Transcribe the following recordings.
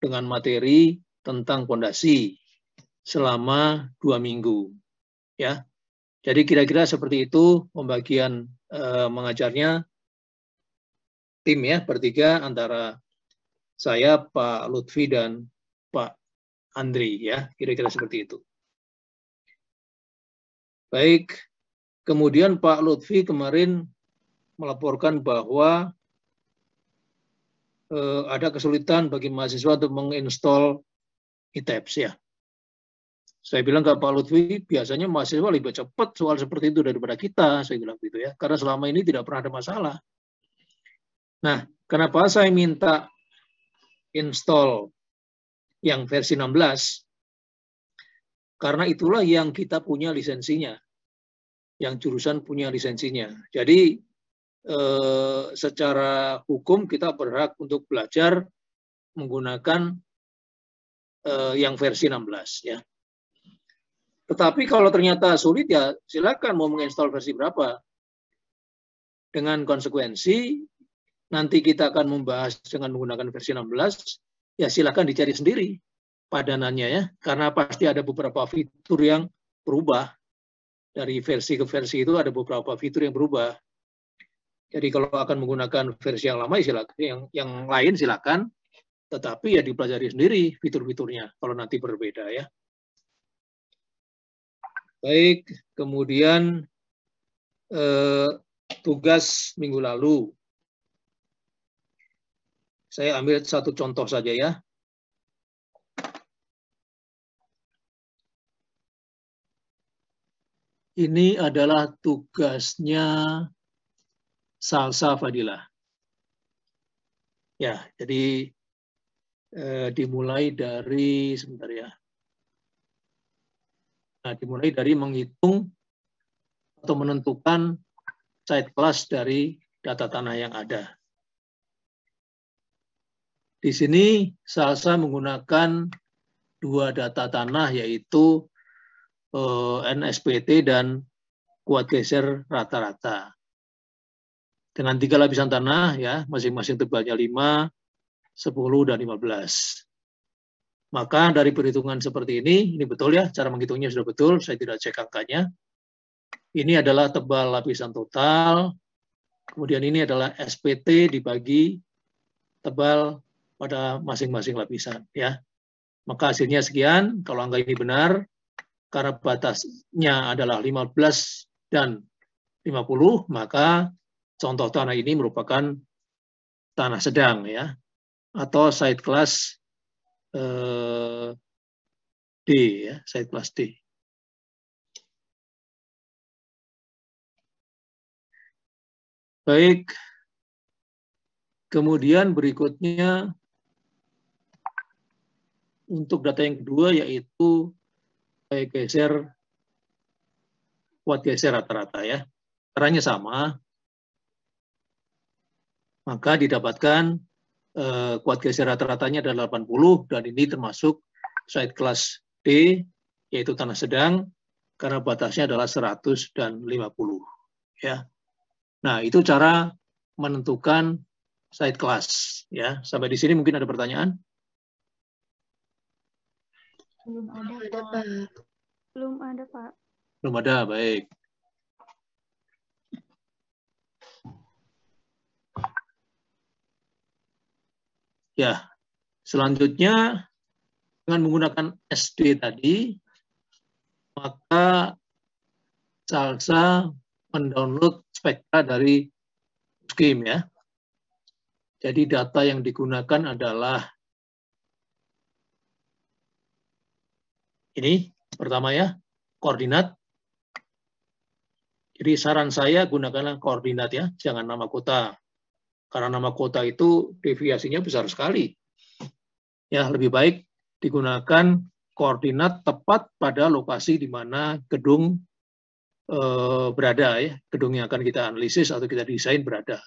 dengan materi tentang fondasi selama 2 minggu. Ya, jadi kira-kira seperti itu pembagian mengajarnya tim ya, bertiga antara saya, Pak Lutfi, dan Pak Andri ya, kira-kira seperti itu. Baik, kemudian Pak Lutfi kemarin melaporkan bahwa ada kesulitan bagi mahasiswa untuk menginstall ITAPS ya. Saya bilang ke Pak Lutfi, biasanya mahasiswa lebih cepat soal seperti itu daripada kita, saya bilang gitu ya, karena selama ini tidak pernah ada masalah. Nah, kenapa saya minta install yang versi 16? Karena itulah yang kita punya lisensinya, yang jurusan punya lisensinya. Jadi secara hukum kita berhak untuk belajar menggunakan yang versi 16 ya. Tetapi kalau ternyata sulit ya silakan mau menginstall versi berapa. Dengan konsekuensi nanti kita akan membahas dengan menggunakan versi 16, ya silakan dicari sendiri padanannya ya, karena pasti ada beberapa fitur yang berubah. Dari versi ke versi itu ada beberapa fitur yang berubah. Jadi kalau akan menggunakan versi yang lama, silakan, yang lain silakan, tetapi ya dipelajari sendiri fitur-fiturnya kalau nanti berbeda ya. Baik, kemudian tugas minggu lalu. Saya ambil satu contoh saja ya. Ini adalah tugasnya Salsa Fadilah. Ya, jadi dimulai dari, sebentar ya. Nah, dimulai dari menghitung atau menentukan site class dari data tanah yang ada. Di sini Salsa menggunakan 2 data tanah, yaitu NSPT dan kuat geser rata-rata. Dengan 3 lapisan tanah, ya, masing-masing tebalnya 5, 10, dan 15. Maka dari perhitungan seperti ini betul ya, cara menghitungnya sudah betul, saya tidak cek angkanya. Ini adalah tebal lapisan total, kemudian ini adalah SPT dibagi tebal pada masing-masing lapisan. Ya. Maka hasilnya sekian, kalau angka ini benar, karena batasnya adalah 15 dan 50, maka contoh tanah ini merupakan tanah sedang ya, atau site class D ya, site class D. Baik, kemudian berikutnya untuk data yang kedua yaitu kuat geser rata-rata ya. Caranya sama, maka didapatkan kuat geser rata-ratanya adalah 80 dan ini termasuk site class D yaitu tanah sedang karena batasnya adalah 100 dan 50 ya. Nah, itu cara menentukan site class ya. Sampai di sini mungkin ada pertanyaan? Belum ada, Pak. Belum ada, Pak. Belum ada, baik. Ya, selanjutnya dengan menggunakan SD tadi, maka Salsa mendownload spektra dari scheme ya. Jadi data yang digunakan adalah ini, pertama ya, koordinat. Jadi saran saya gunakanlah koordinat ya, jangan nama kota. Karena nama kota itu deviasinya besar sekali. Ya, lebih baik digunakan koordinat tepat pada lokasi di mana gedung berada ya, gedung yang akan kita analisis atau kita desain berada.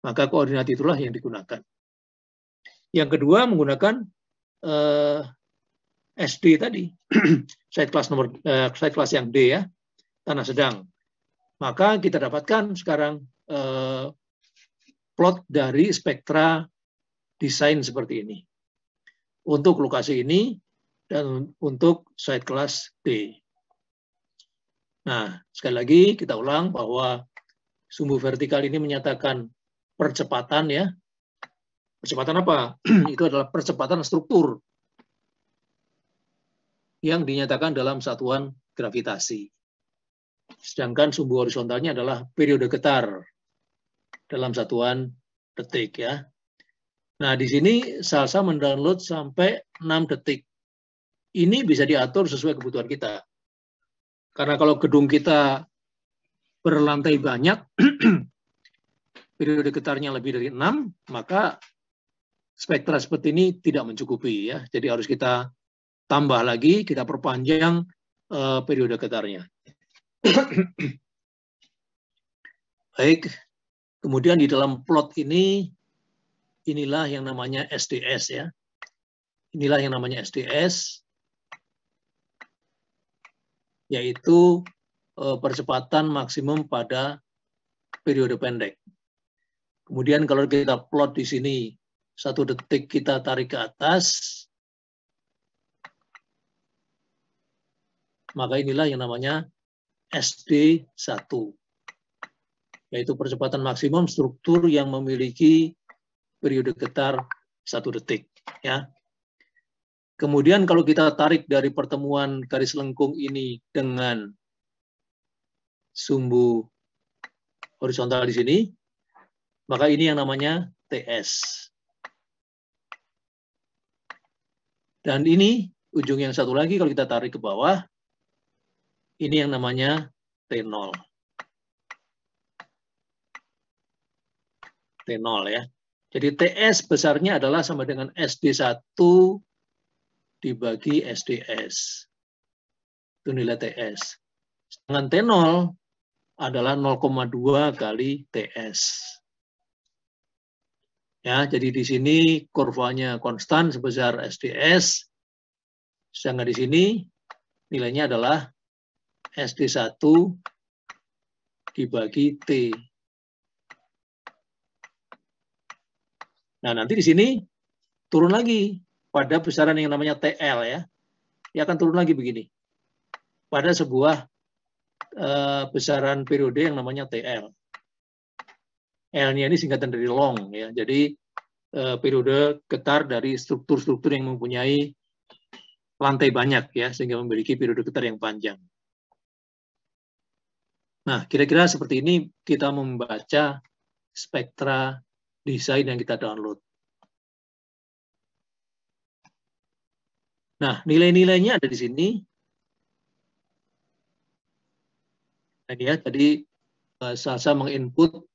Maka koordinat itulah yang digunakan. Yang kedua menggunakan SD tadi, site class yang D ya, tanah sedang. Maka kita dapatkan sekarang plot dari spektra desain seperti ini. untuk lokasi ini dan untuk site kelas D. Nah, sekali lagi kita ulang bahwa sumbu vertikal ini menyatakan percepatan ya. Percepatan apa? Itu adalah percepatan struktur yang dinyatakan dalam satuan gravitasi. Sedangkan sumbu horizontalnya adalah periode getar dalam satuan detik ya. Nah, di sini Salsa mendownload sampai 6 detik. Ini bisa diatur sesuai kebutuhan kita. Karena kalau gedung kita berlantai banyak, periode getarnya lebih dari 6, maka spektra seperti ini tidak mencukupi ya. Jadi harus kita tambah lagi, kita perpanjang periode getarnya. Baik, kemudian di dalam plot ini, inilah yang namanya SDS ya. Inilah yang namanya SDS, yaitu percepatan maksimum pada periode pendek. Kemudian kalau kita plot di sini, 1 detik kita tarik ke atas, maka inilah yang namanya SD1, yaitu percepatan maksimum struktur yang memiliki periode getar 1 detik. Ya. Kemudian kalau kita tarik dari pertemuan garis lengkung ini dengan sumbu horizontal di sini, maka ini yang namanya TS. Dan ini ujung yang satu lagi kalau kita tarik ke bawah, ini yang namanya T0. T0 ya. Jadi TS besarnya adalah sama dengan SD1 dibagi SDS. Itu nilai TS. Sedangkan T0 adalah 0,2 kali TS. Ya, jadi di sini kurvanya konstan sebesar SDS. Sedangkan di sini nilainya adalah SD1 dibagi T. Nah, nanti di sini turun lagi pada besaran yang namanya TL ya. Dia akan turun lagi begini. Pada sebuah besaran periode yang namanya TL. L-nya ini singkatan dari long ya. Jadi periode getar dari struktur-struktur yang mempunyai lantai banyak ya, sehingga memiliki periode getar yang panjang. Nah, kira-kira seperti ini kita membaca spektra desain yang kita download. Nah, nilai-nilainya ada di sini. Nah, ya, tadi Salsa menginput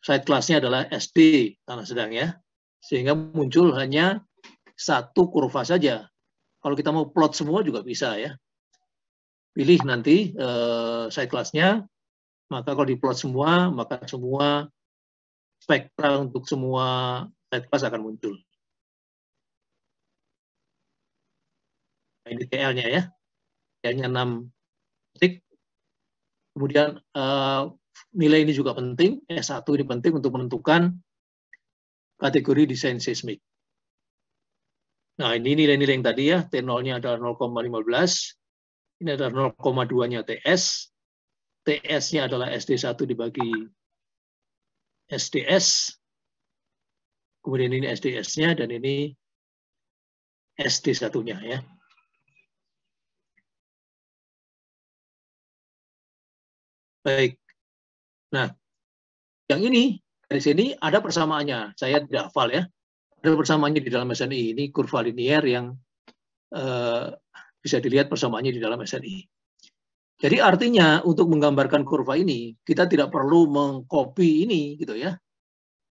site kelasnya adalah SD, tanah sedang ya. Sehingga muncul hanya 1 kurva saja. Kalau kita mau plot semua juga bisa ya. Pilih nanti site kelasnya, maka kalau diplot semua, maka semua spektra untuk semua site kelas akan muncul. Nah, ini TL-nya ya. TL-nya 6 detik. Kemudian nilai ini juga penting, S1 ini penting untuk menentukan kategori desain seismik. Nah, ini nilai-nilai yang tadi ya, T0-nya adalah 0,15, ini adalah 0,2-nya TS, TS-nya adalah SD1 dibagi SDS, kemudian ini SDS-nya, dan ini SD1-nya ya. Baik. Nah, yang ini dari sini ada persamaannya. Saya tidak hafal ya. Ada persamaannya di dalam SNI. Ini kurva linier yang bisa dilihat persamaannya di dalam SNI. Jadi artinya untuk menggambarkan kurva ini kita tidak perlu mengcopy ini gitu ya.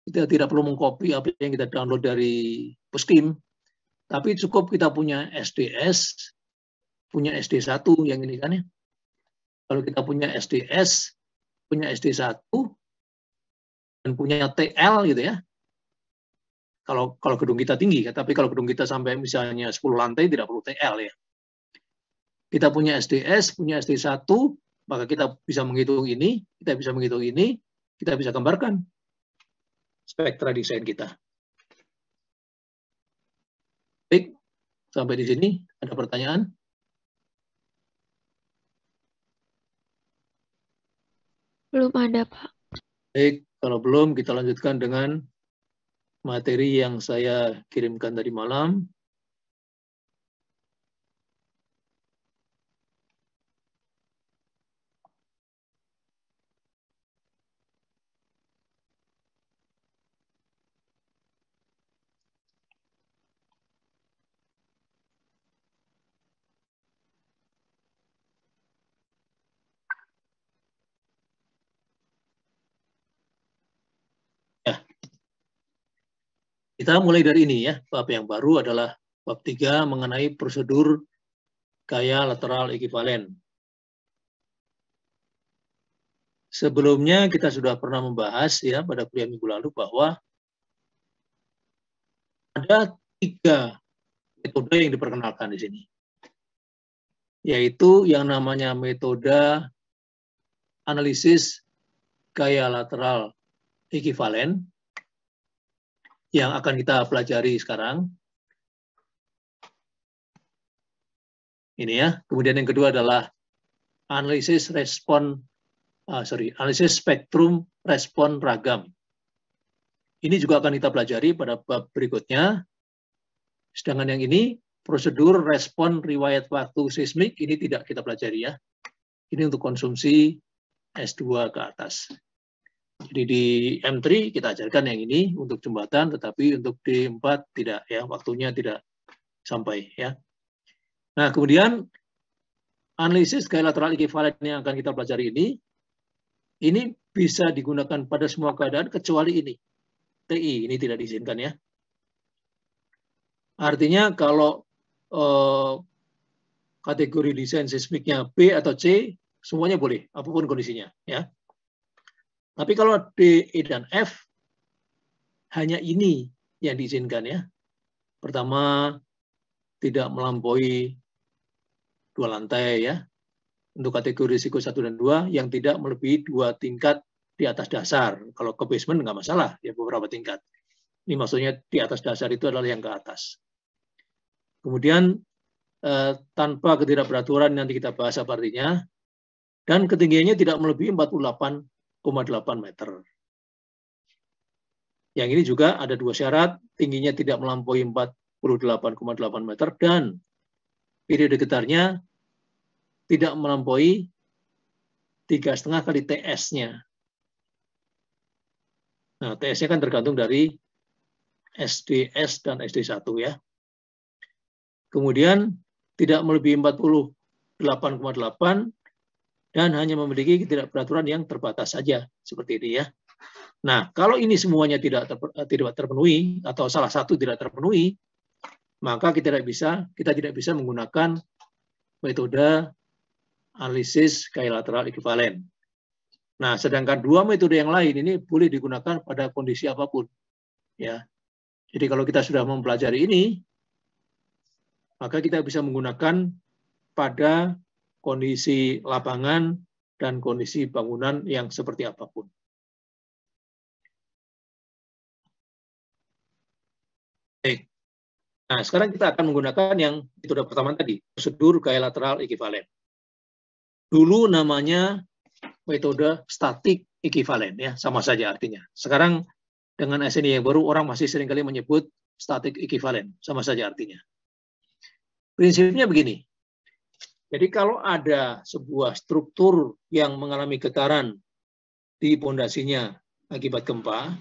Kita tidak perlu mengcopy apa yang kita download dari Puskim. Tapi cukup kita punya SDS, punya SD1 yang ini kan ya. Kalau kita punya SDS, punya SD1, dan punya TL gitu ya. Kalau gedung kita tinggi, tapi kalau gedung kita sampai misalnya 10 lantai tidak perlu TL ya. Kita punya SDS, punya SD1, maka kita bisa menghitung ini, kita bisa gambarkan spektra desain kita. Sampai di sini ada pertanyaan? Belum ada, Pak. Baik, kalau belum kita lanjutkan dengan materi yang saya kirimkan tadi malam. Ya. Kita mulai dari ini ya. Bab yang baru adalah bab 3 mengenai prosedur gaya lateral ekivalen. Sebelumnya kita sudah pernah membahas ya pada kuliah minggu lalu bahwa ada 3 metode yang diperkenalkan di sini. Yaitu yang namanya metode analisis gaya lateral ekivalen yang akan kita pelajari sekarang. Ini ya. Kemudian yang kedua adalah analisis analisis spektrum respon ragam. Ini juga akan kita pelajari pada bab berikutnya. Sedangkan yang ini prosedur respon riwayat waktu seismik ini tidak kita pelajari ya. Ini untuk konsumsi S2 ke atas. Jadi di M3 kita ajarkan yang ini untuk jembatan, tetapi untuk D4 tidak ya, waktunya tidak sampai ya. Nah, kemudian analisis gaya lateral ekivalen yang akan kita pelajari ini bisa digunakan pada semua keadaan kecuali ini. TI ini tidak diizinkan ya. Artinya kalau kategori desain seismiknya B atau C, semuanya boleh, apapun kondisinya ya. Tapi kalau D, E, dan F, hanya ini yang diizinkan ya. Pertama, tidak melampaui 2 lantai ya. Untuk kategori risiko 1 dan 2 yang tidak melebihi 2 tingkat di atas dasar. Kalau ke basement nggak masalah, ya beberapa tingkat. Ini maksudnya di atas dasar itu adalah yang ke atas. Kemudian tanpa ketidakberaturan nanti kita bahas apa artinya. Dan ketinggiannya tidak melebihi 48,8 meter. Yang ini juga ada 2 syarat, tingginya tidak melampaui 48,8 meter dan periode getarnya tidak melampaui 3,5 kali TS-nya. Nah, TS-nya kan tergantung dari SDS dan SD1 ya. Kemudian tidak melebihi 48,8 dan hanya memiliki ketidakberaturan yang terbatas saja seperti ini ya. Nah, kalau ini semuanya tidak terpenuhi atau salah satu tidak terpenuhi, maka kita tidak bisa menggunakan metode analisis gaya lateral ekivalen. Nah, sedangkan 2 metode yang lain ini boleh digunakan pada kondisi apapun. Ya. Jadi kalau kita sudah mempelajari ini, maka kita bisa menggunakan pada kondisi lapangan dan kondisi bangunan yang seperti apapun. Baik. Nah, sekarang kita akan menggunakan yang metode pertama tadi, prosedur gaya lateral ekivalen. Dulu namanya metode statik ekivalen ya, sama saja artinya. Sekarang dengan SNI yang baru orang masih seringkali menyebut statik ekivalen, sama saja artinya. Prinsipnya begini. Jadi kalau ada sebuah struktur yang mengalami getaran di pondasinya akibat gempa,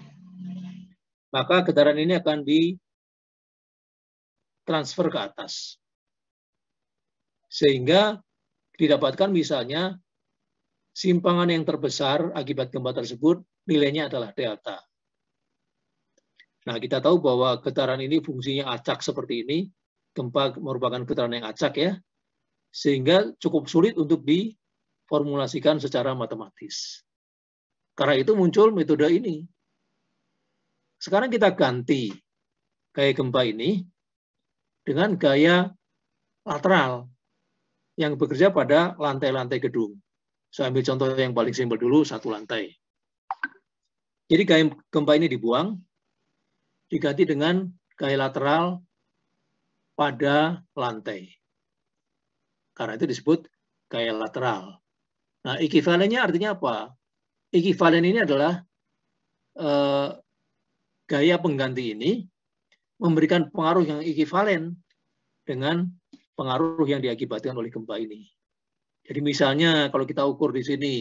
maka getaran ini akan ditransfer ke atas. Sehingga didapatkan misalnya simpangan yang terbesar akibat gempa tersebut nilainya adalah delta. Nah, kita tahu bahwa getaran ini fungsinya acak seperti ini. Gempa merupakan getaran yang acak ya. Sehingga cukup sulit untuk diformulasikan secara matematis. Karena itu muncul metode ini. Sekarang kita ganti gaya gempa ini dengan gaya lateral yang bekerja pada lantai-lantai gedung. Saya ambil contoh yang paling simpel dulu, 1 lantai. Jadi gaya gempa ini dibuang, diganti dengan gaya lateral pada lantai. Karena itu disebut gaya lateral. Nah, ekivalennya artinya apa? Ekivalen ini adalah gaya pengganti ini memberikan pengaruh yang ekivalen dengan pengaruh yang diakibatkan oleh gempa ini. Jadi misalnya kalau kita ukur di sini,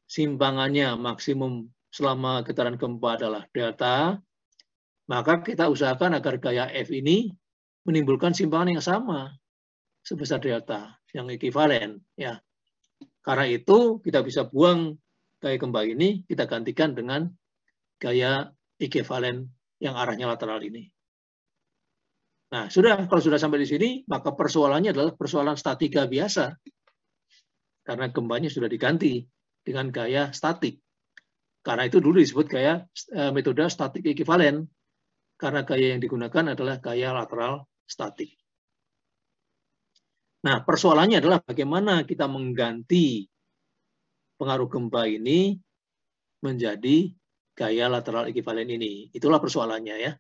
simpangannya maksimum selama getaran gempa adalah delta, maka kita usahakan agar gaya F ini menimbulkan simpangan yang sama sebesar delta, yang ekivalen. Ya. Karena itu kita bisa buang gaya gempa ini, kita gantikan dengan gaya ekivalen yang arahnya lateral ini. Nah, kalau sudah sampai di sini, maka persoalannya adalah persoalan statika biasa. Karena gempanya sudah diganti dengan gaya statik. Karena itu dulu disebut gaya metode statik ekivalen. Karena gaya yang digunakan adalah gaya lateral statik. Nah, persoalannya adalah bagaimana kita mengganti pengaruh gempa ini menjadi gaya lateral ekivalen ini. Itulah persoalannya ya.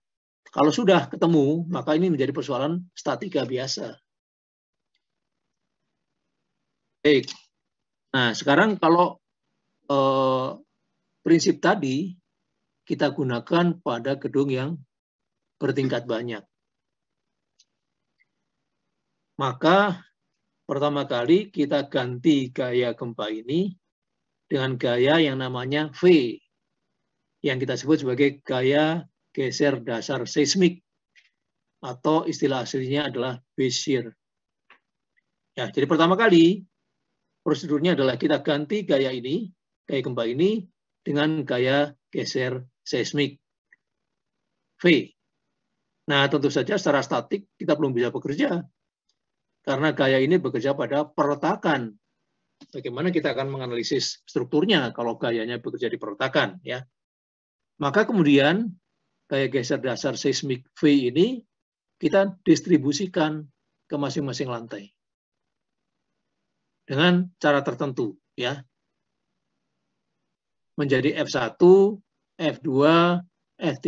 Kalau sudah ketemu, maka ini menjadi persoalan statika biasa. Baik. Nah, sekarang kalau prinsip tadi kita gunakan pada gedung yang bertingkat banyak. Maka pertama kali kita ganti gaya gempa ini dengan gaya yang namanya V, yang kita sebut sebagai gaya geser dasar seismik, atau istilah aslinya adalah Bézier. Ya, jadi pertama kali prosedurnya adalah kita ganti gaya ini, gaya gempa ini, dengan gaya geser seismik, V. Nah, tentu saja secara statik kita belum bisa bekerja, karena gaya ini bekerja pada perletakan. Bagaimana kita akan menganalisis strukturnya kalau gayanya bekerja di perletakan, ya? Maka kemudian gaya geser dasar seismik V ini kita distribusikan ke masing-masing lantai dengan cara tertentu, ya. Menjadi F1, F2, F3,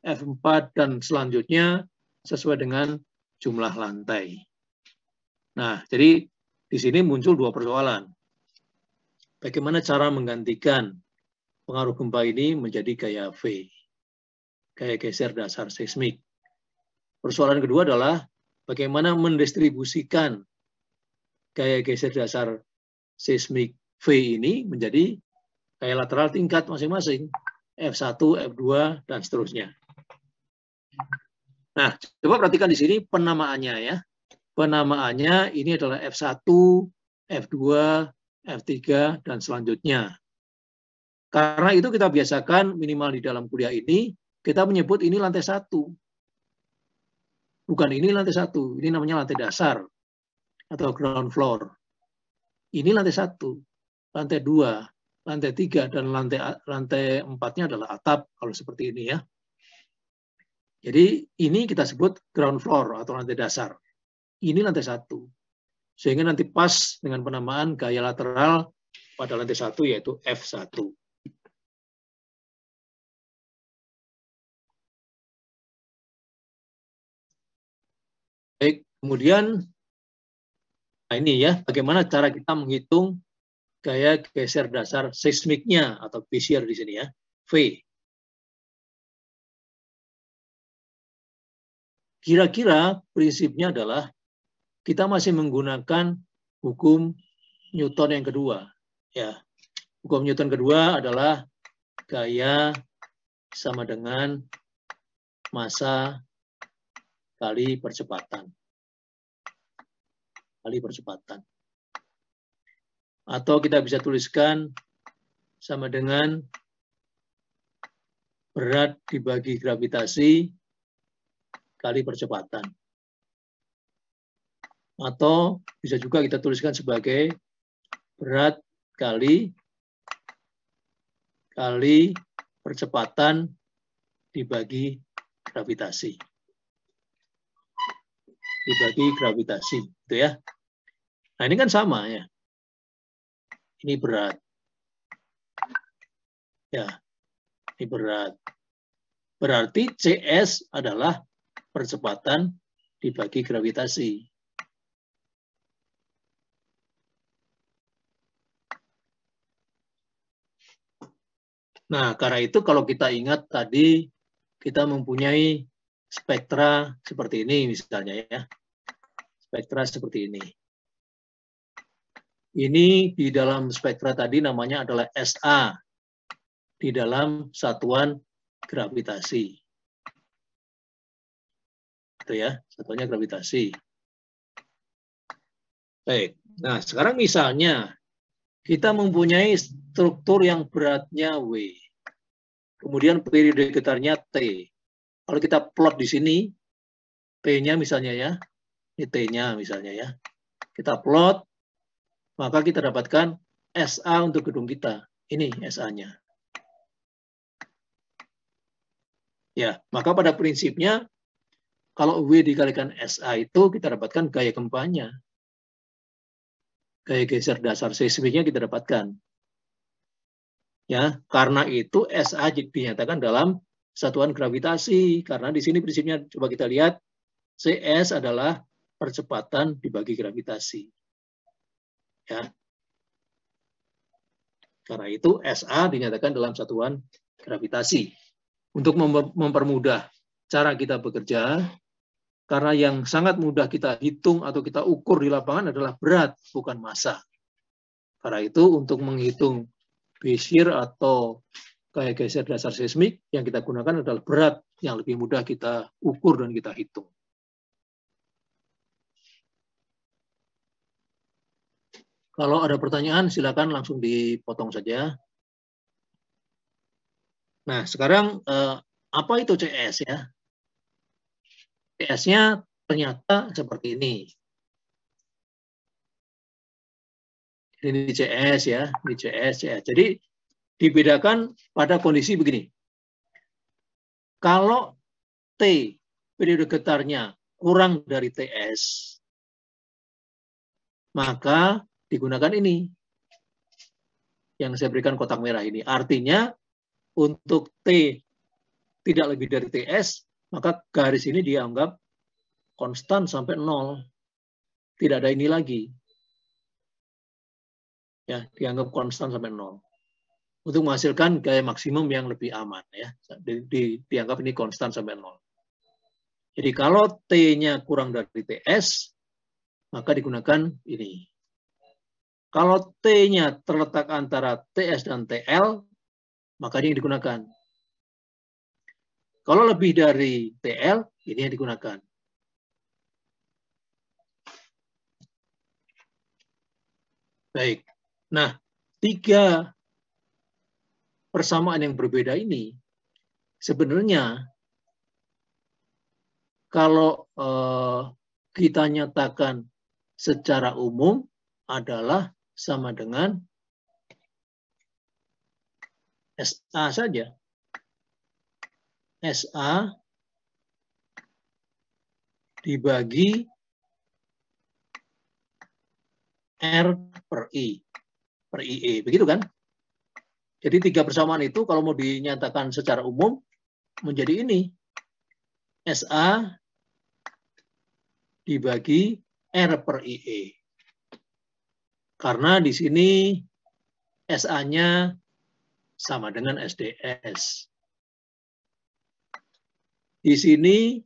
F4 dan selanjutnya sesuai dengan jumlah lantai. Nah, jadi di sini muncul dua persoalan. Bagaimana cara menggantikan pengaruh gempa ini menjadi gaya V, gaya geser dasar seismik. Persoalan kedua adalah bagaimana mendistribusikan gaya geser dasar seismik V ini menjadi gaya lateral tingkat masing-masing, F1, F2, dan seterusnya. Nah, coba perhatikan di sini penamaannya ya. Penamaannya ini adalah F1, F2, F3, dan selanjutnya. Karena itu kita biasakan minimal di dalam kuliah ini, kita menyebut ini lantai 1. Bukan ini lantai 1, ini namanya lantai dasar atau ground floor. Ini lantai 1, lantai 2, lantai 3, dan lantai 4-nya adalah atap, kalau seperti ini ya. Jadi ini kita sebut ground floor atau lantai dasar. Ini lantai 1. Sehingga nanti pas dengan penamaan gaya lateral pada lantai 1 yaitu F1. Baik, kemudian nah ini ya, bagaimana cara kita menghitung gaya geser dasar seismiknya atau Bézier di sini ya, V. Kira-kira prinsipnya adalah kita masih menggunakan hukum Newton yang kedua. Ya, hukum Newton kedua adalah gaya sama dengan massa kali percepatan. Atau kita bisa tuliskan sama dengan berat dibagi gravitasi kali percepatan. Atau bisa juga kita tuliskan sebagai berat kali percepatan dibagi gravitasi. Gitu ya. Nah, ini kan sama ya. Ini berat. Ya, ini berat. Berarti CS adalah percepatan dibagi gravitasi. Nah, karena itu kalau kita ingat tadi kita mempunyai spektra seperti ini misalnya ya. Spektra seperti ini. Ini di dalam spektra tadi namanya adalah SA di dalam satuan gravitasi. Itu ya, satuannya gravitasi. Baik. Nah, sekarang misalnya kita mempunyai struktur yang beratnya W. Kemudian periode getarnya T. Kalau kita plot di sini, P-nya misalnya ya, ini T-nya misalnya ya. Kita plot, maka kita dapatkan SA untuk gedung kita. Ini SA-nya. Ya, maka pada prinsipnya, kalau W dikalikan SA itu, kita dapatkan gaya gempanya. Gaya geser dasar seismiknya kita dapatkan. Ya, karena itu SA dinyatakan dalam satuan gravitasi. Karena di sini prinsipnya coba kita lihat CS adalah percepatan dibagi gravitasi. Ya. Karena itu SA dinyatakan dalam satuan gravitasi. Untuk mempermudah cara kita bekerja, karena yang sangat mudah kita hitung atau kita ukur di lapangan adalah berat, bukan massa. Karena itu untuk menghitung Bezier atau gaya geser dasar seismik yang kita gunakan adalah berat yang lebih mudah kita ukur dan kita hitung. Kalau ada pertanyaan silakan langsung dipotong saja. Nah, sekarang apa itu CS ya? CS-nya ternyata seperti ini. Ini CS ya, ini CS. Jadi dibedakan pada kondisi begini. Kalau T periode getarnya kurang dari TS, maka digunakan ini. Yang saya berikan kotak merah ini. Artinya untuk T tidak lebih dari TS, maka garis ini dianggap konstan sampai 0. Tidak ada ini lagi. Ya, dianggap konstan sampai 0. Untuk menghasilkan gaya maksimum yang lebih aman ya. Dianggap ini konstan sampai 0. Jadi kalau T-nya kurang dari TS, maka digunakan ini. Kalau T-nya terletak antara TS dan TL, maka ini yang digunakan. Kalau lebih dari TL, ini yang digunakan. Baik. Nah, 3 persamaan yang berbeda ini sebenarnya kalau kita nyatakan secara umum adalah sama dengan SA saja. SA dibagi R per I, per IE. Begitu kan? Jadi 3 persamaan itu kalau mau dinyatakan secara umum menjadi ini. SA dibagi R per IE. Karena di sini SA-nya sama dengan SDS. Di sini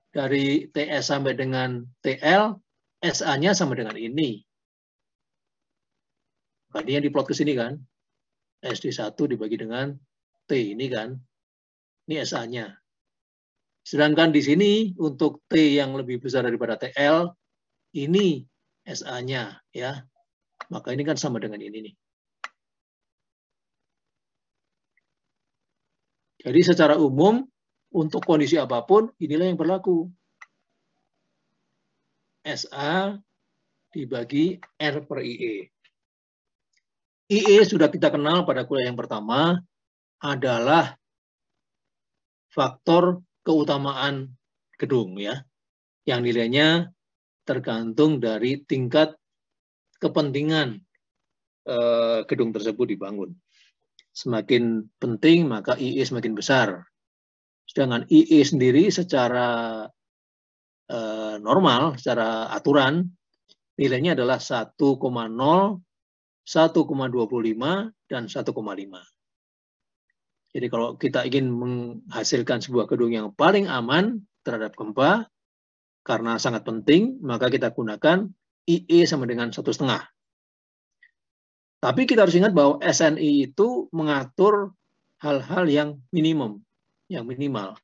dari TS sampai dengan TL, SA-nya sama dengan ini. Tadi yang diplot ke sini kan, SD1 dibagi dengan T ini kan, ini SA-nya. Sedangkan di sini untuk T yang lebih besar daripada TL, ini SA-nya ya. Maka ini kan sama dengan ini nih. Jadi secara umum untuk kondisi apapun inilah yang berlaku. SA dibagi R per IE. IE sudah kita kenal pada kuliah yang pertama adalah faktor keutamaan gedung ya, yang nilainya tergantung dari tingkat kepentingan gedung tersebut dibangun. Semakin penting maka IE semakin besar. Sedangkan IE sendiri secara normal secara aturan, nilainya adalah 1,0, 1,25, dan 1,5. Jadi kalau kita ingin menghasilkan sebuah gedung yang paling aman terhadap gempa, karena sangat penting, maka kita gunakan IE sama dengan 1,5. Tapi kita harus ingat bahwa SNI itu mengatur hal-hal yang minimum, yang minimal.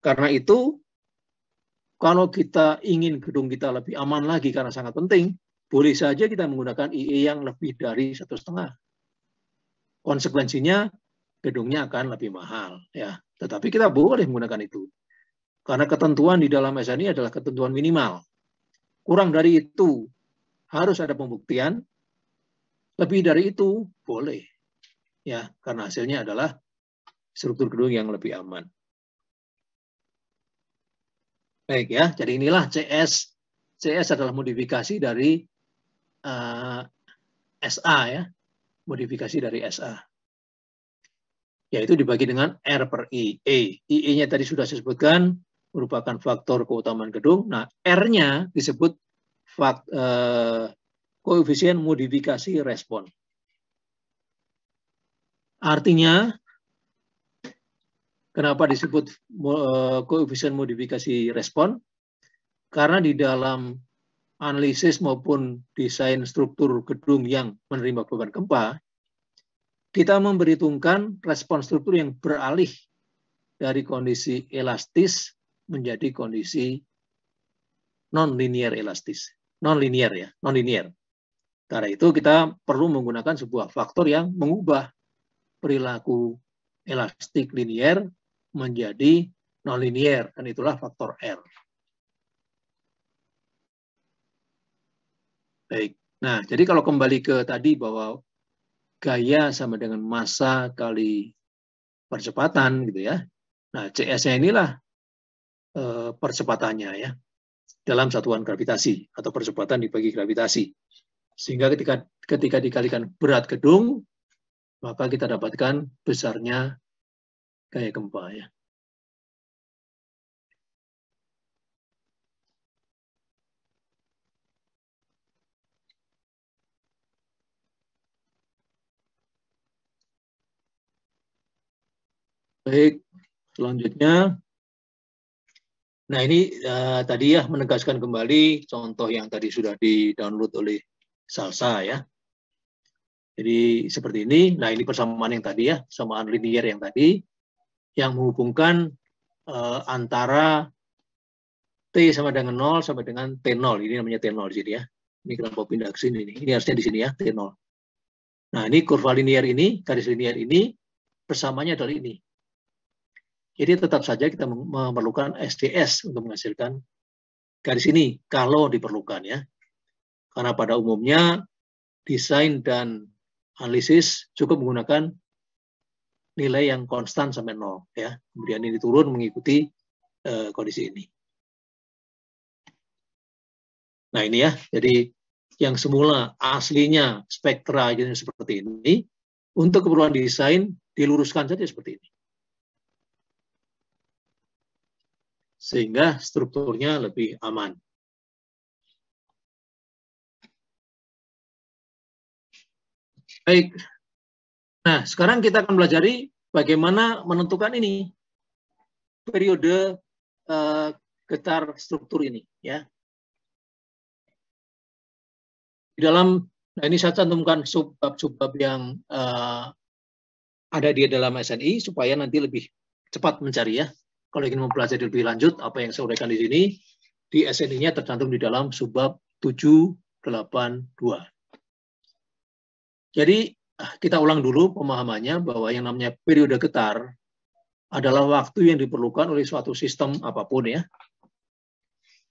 Karena itu, kalau kita ingin gedung kita lebih aman lagi karena sangat penting, boleh saja kita menggunakan IE yang lebih dari 1,5. Konsekuensinya, gedungnya akan lebih mahal, ya. Tetapi kita boleh menggunakan itu. Karena ketentuan di dalam SNI adalah ketentuan minimal. Kurang dari itu harus ada pembuktian. Lebih dari itu boleh, ya, karena hasilnya adalah struktur gedung yang lebih aman. Baik ya, jadi inilah CS. CS adalah modifikasi dari SA ya, modifikasi dari SA. Yaitu dibagi dengan R per I. I-nya tadi sudah saya sebutkan, merupakan faktor keutamaan gedung. Nah, R-nya disebut koefisien modifikasi respon. Artinya, kenapa disebut koefisien modifikasi respon? Karena di dalam analisis maupun desain struktur gedung yang menerima beban gempa, kita memperhitungkan respon struktur yang beralih dari kondisi elastis menjadi kondisi non-linear elastis. Non-linear ya, non-linear. Karena itu kita perlu menggunakan sebuah faktor yang mengubah perilaku elastik linear menjadi non-linear, dan itulah faktor R. Baik, nah jadi kalau kembali ke tadi bahwa gaya sama dengan massa kali percepatan gitu ya. Nah, CS-nya inilah percepatannya ya dalam satuan gravitasi atau percepatan dibagi gravitasi. Sehingga ketika dikalikan berat gedung, maka kita dapatkan besarnya gaya gempa ya. Baik, selanjutnya. Nah ini tadi ya menegaskan kembali contoh yang tadi sudah di-download oleh Salsa ya. Jadi seperti ini. Nah ini persamaan yang tadi ya, persamaan linear yang tadi, yang menghubungkan antara T sama dengan 0 sampai dengan T0. Ini namanya T0 di sini ya. Ini kenapa pindah ke sini nih? Ini harusnya di sini ya, T0. Nah ini kurva linear ini, garis linear ini, persamaannya adalah ini. Jadi tetap saja kita memerlukan SDS untuk menghasilkan garis ini kalau diperlukan ya. Karena pada umumnya desain dan analisis cukup menggunakan nilai yang konstan sampai 0 ya. Kemudian ini turun mengikuti kondisi ini. Nah ini ya, jadi yang semula aslinya spektra seperti ini, untuk keperluan desain diluruskan saja seperti ini. Sehingga strukturnya lebih aman. Baik. Nah, sekarang kita akan pelajari bagaimana menentukan ini, periode getar struktur ini. Ya. Di dalam, nah ini saya cantumkan subbab-subbab yang ada di dalam SNI supaya nanti lebih cepat mencari ya. Kalau ingin mempelajari lebih lanjut, apa yang saya uraikan di sini, di SNI-nya tercantum di dalam subbab 782. Jadi, kita ulang dulu pemahamannya bahwa yang namanya periode getar adalah waktu yang diperlukan oleh suatu sistem apapun ya,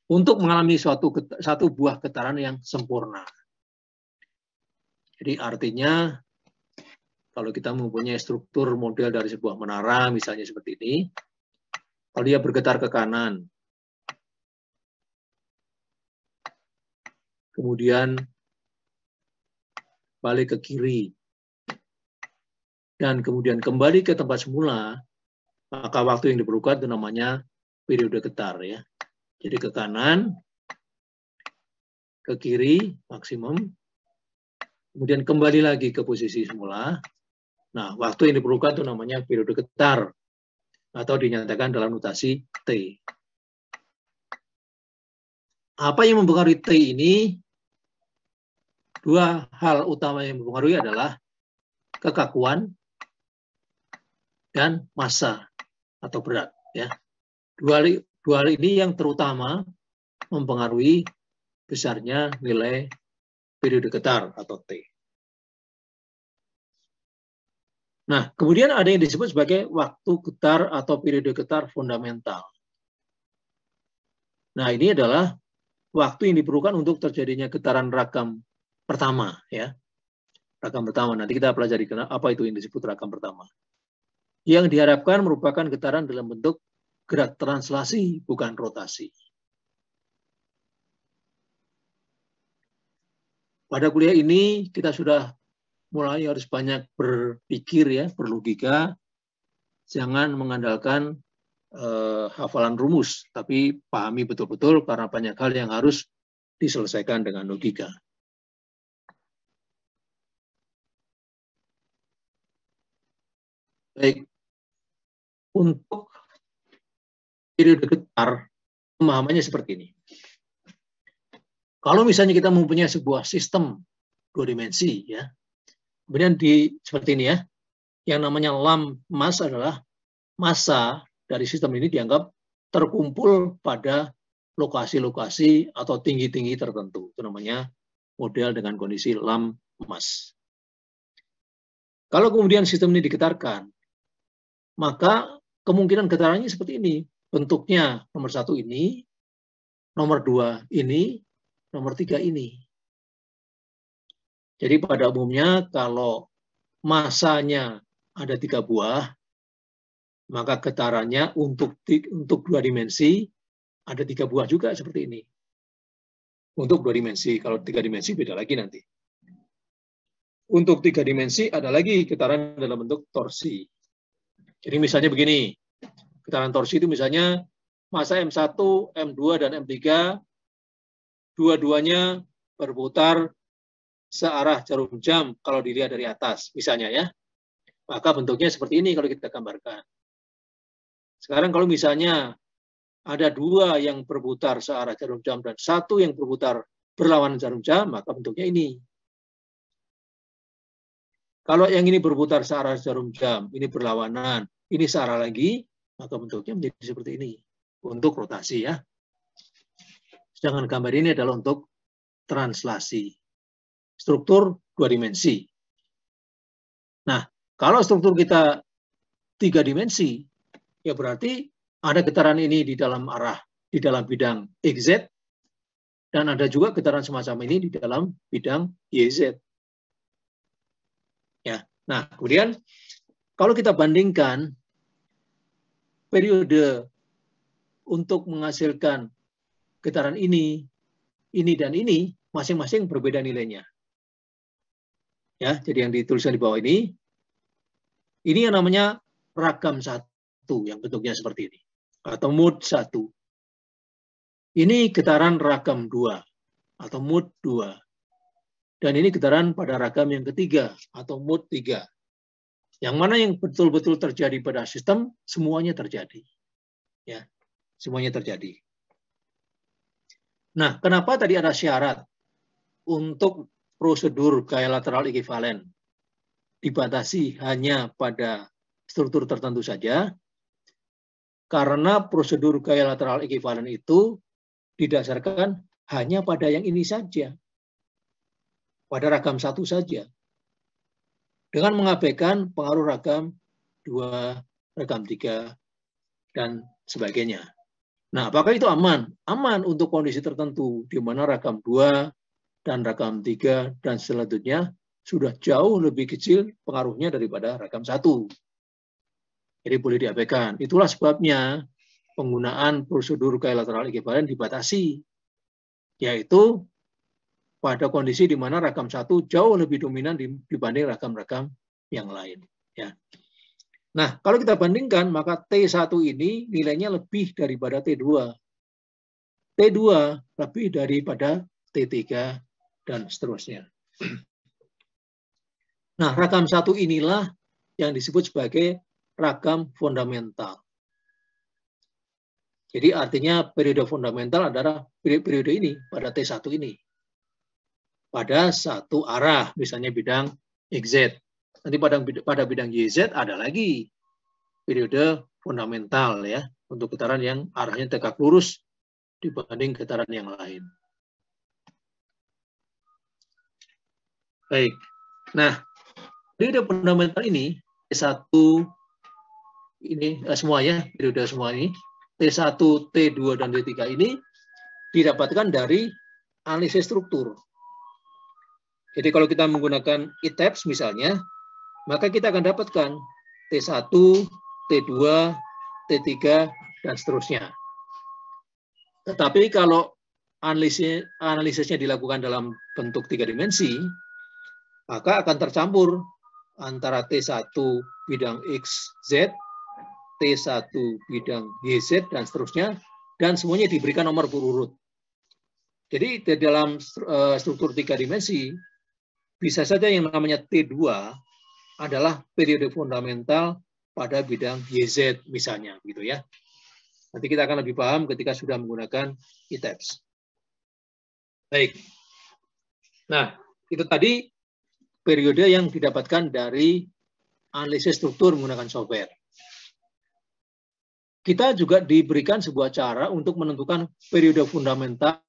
untuk mengalami satu buah getaran yang sempurna. Jadi artinya, kalau kita mempunyai struktur model dari sebuah menara, misalnya seperti ini, kalau dia bergetar ke kanan, kemudian balik ke kiri, dan kemudian kembali ke tempat semula, maka waktu yang diperlukan itu namanya periode getar ya. Jadi ke kanan, ke kiri maksimum, kemudian kembali lagi ke posisi semula. Nah, waktu yang diperlukan itu namanya periode getar atau dinyatakan dalam notasi T. Apa yang mempengaruhi T ini? Dua hal utama yang mempengaruhi adalah kekakuan dan massa atau berat. Ya. Dua hal ini yang terutama mempengaruhi besarnya nilai periode getar atau T. Nah, kemudian ada yang disebut sebagai waktu getar atau periode getar fundamental. Nah, ini adalah waktu yang diperlukan untuk terjadinya getaran ragam pertama, ya. Ragam pertama. Nanti kita pelajari apa itu yang disebut ragam pertama. Yang diharapkan merupakan getaran dalam bentuk gerak translasi, bukan rotasi. Pada kuliah ini kita sudah mulai harus banyak berpikir, ya, berlogika. Jangan mengandalkan hafalan rumus, tapi pahami betul-betul karena banyak hal yang harus diselesaikan dengan logika. Baik, untuk periode getar, pemahamannya seperti ini. Kalau misalnya kita mempunyai sebuah sistem 2 dimensi, ya, kemudian seperti ini, ya, yang namanya lam mass adalah massa dari sistem ini dianggap terkumpul pada lokasi-lokasi atau tinggi-tinggi tertentu. Itu namanya model dengan kondisi lam mass. Kalau kemudian sistem ini digetarkan, maka kemungkinan getarannya seperti ini. Bentuknya nomor 1 ini, nomor 2 ini, nomor 3 ini. Jadi pada umumnya kalau massanya ada 3 buah, maka getarannya untuk 2 dimensi ada 3 buah juga seperti ini. Untuk 2 dimensi, kalau 3 dimensi beda lagi nanti. Untuk 3 dimensi ada lagi getaran dalam bentuk torsi. Jadi misalnya begini, getaran torsi itu misalnya massa M1, M2, dan M3, dua-duanya berputar searah jarum jam kalau dilihat dari atas, misalnya, ya. Maka bentuknya seperti ini kalau kita gambarkan. Sekarang kalau misalnya ada 2 yang berputar searah jarum jam dan 1 yang berputar berlawanan jarum jam, maka bentuknya ini. Kalau yang ini berputar searah jarum jam, ini berlawanan, ini searah lagi, maka bentuknya menjadi seperti ini. Untuk rotasi, ya. Sedangkan gambar ini adalah untuk translasi. Struktur 2 dimensi. Nah, kalau struktur kita 3 dimensi, ya berarti ada getaran ini di dalam bidang XZ, dan ada juga getaran semacam ini di dalam bidang YZ. Ya. Nah, kemudian kalau kita bandingkan periode untuk menghasilkan getaran ini dan ini, masing-masing berbeda nilainya. Ya, jadi yang dituliskan di bawah ini yang namanya ragam 1, yang bentuknya seperti ini, atau mode 1. Ini getaran ragam 2, atau mode 2. Dan ini getaran pada ragam yang ketiga, atau mode 3. Yang mana yang betul-betul terjadi pada sistem, semuanya terjadi. Ya, semuanya terjadi. Nah, kenapa tadi ada syarat untuk prosedur gaya lateral ekivalen dibatasi hanya pada struktur tertentu saja? Karena prosedur gaya lateral ekivalen itu didasarkan hanya pada yang ini saja, pada ragam 1 saja, dengan mengabaikan pengaruh ragam 2, ragam 3, dan sebagainya. Nah, apakah itu aman? Aman untuk kondisi tertentu, di mana ragam 2 dan ragam 3 dan selanjutnya sudah jauh lebih kecil pengaruhnya daripada ragam 1. Jadi boleh diabaikan. Itulah sebabnya penggunaan prosedur gaya lateral ekivalen dibatasi, yaitu pada kondisi di mana ragam 1 jauh lebih dominan dibanding ragam-ragam yang lain. Ya. Nah, kalau kita bandingkan, maka T1 ini nilainya lebih daripada T2. T2 lebih daripada T3 dan seterusnya. Nah, ragam satu inilah yang disebut sebagai ragam fundamental. Jadi artinya periode fundamental adalah periode ini, pada T1 ini. Pada satu arah, misalnya bidang XZ. Nanti pada bidang YZ ada lagi periode fundamental ya, untuk getaran yang arahnya tegak lurus dibanding getaran yang lain. Baik. Nah, periode fundamental ini T1 ini semuanya, periode semua ini T1, T2 dan T3 ini didapatkan dari analisis struktur. Jadi kalau kita menggunakan ITAPS misalnya, maka kita akan dapatkan T1, T2, T3 dan seterusnya. Tetapi kalau analisisnya dilakukan dalam bentuk 3 dimensi, maka akan tercampur antara T1 bidang XZ, T1 bidang YZ, dan seterusnya, dan semuanya diberikan nomor berurut. Jadi di dalam struktur 3 dimensi, bisa saja yang namanya T2 adalah periode fundamental pada bidang YZ misalnya, gitu ya. Nanti kita akan lebih paham ketika sudah menggunakan ITAPS. Baik. Nah, itu tadi periode yang didapatkan dari analisis struktur menggunakan software. Kita juga diberikan sebuah cara untuk menentukan periode fundamental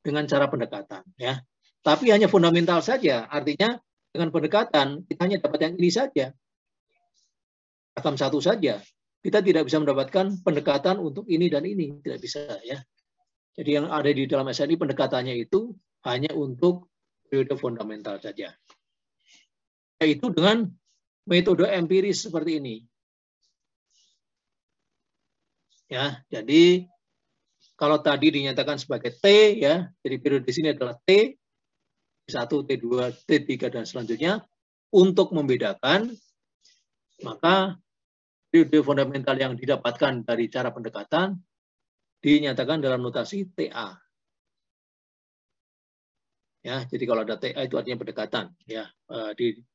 dengan cara pendekatan, ya. Tapi hanya fundamental saja, artinya dengan pendekatan kita hanya dapat yang ini saja, ragam satu saja. Kita tidak bisa mendapatkan pendekatan untuk ini dan ini, tidak bisa ya. Jadi yang ada di dalam SNI pendekatannya itu hanya untuk periode fundamental saja. Yaitu dengan metode empiris seperti ini. Ya, jadi kalau tadi dinyatakan sebagai T ya, jadi periode di sini adalah T, T1, T2, T3 dan selanjutnya. Untuk membedakan, maka periode fundamental yang didapatkan dari cara pendekatan dinyatakan dalam notasi TA. Ya, jadi kalau ada TA itu artinya pendekatan, ya,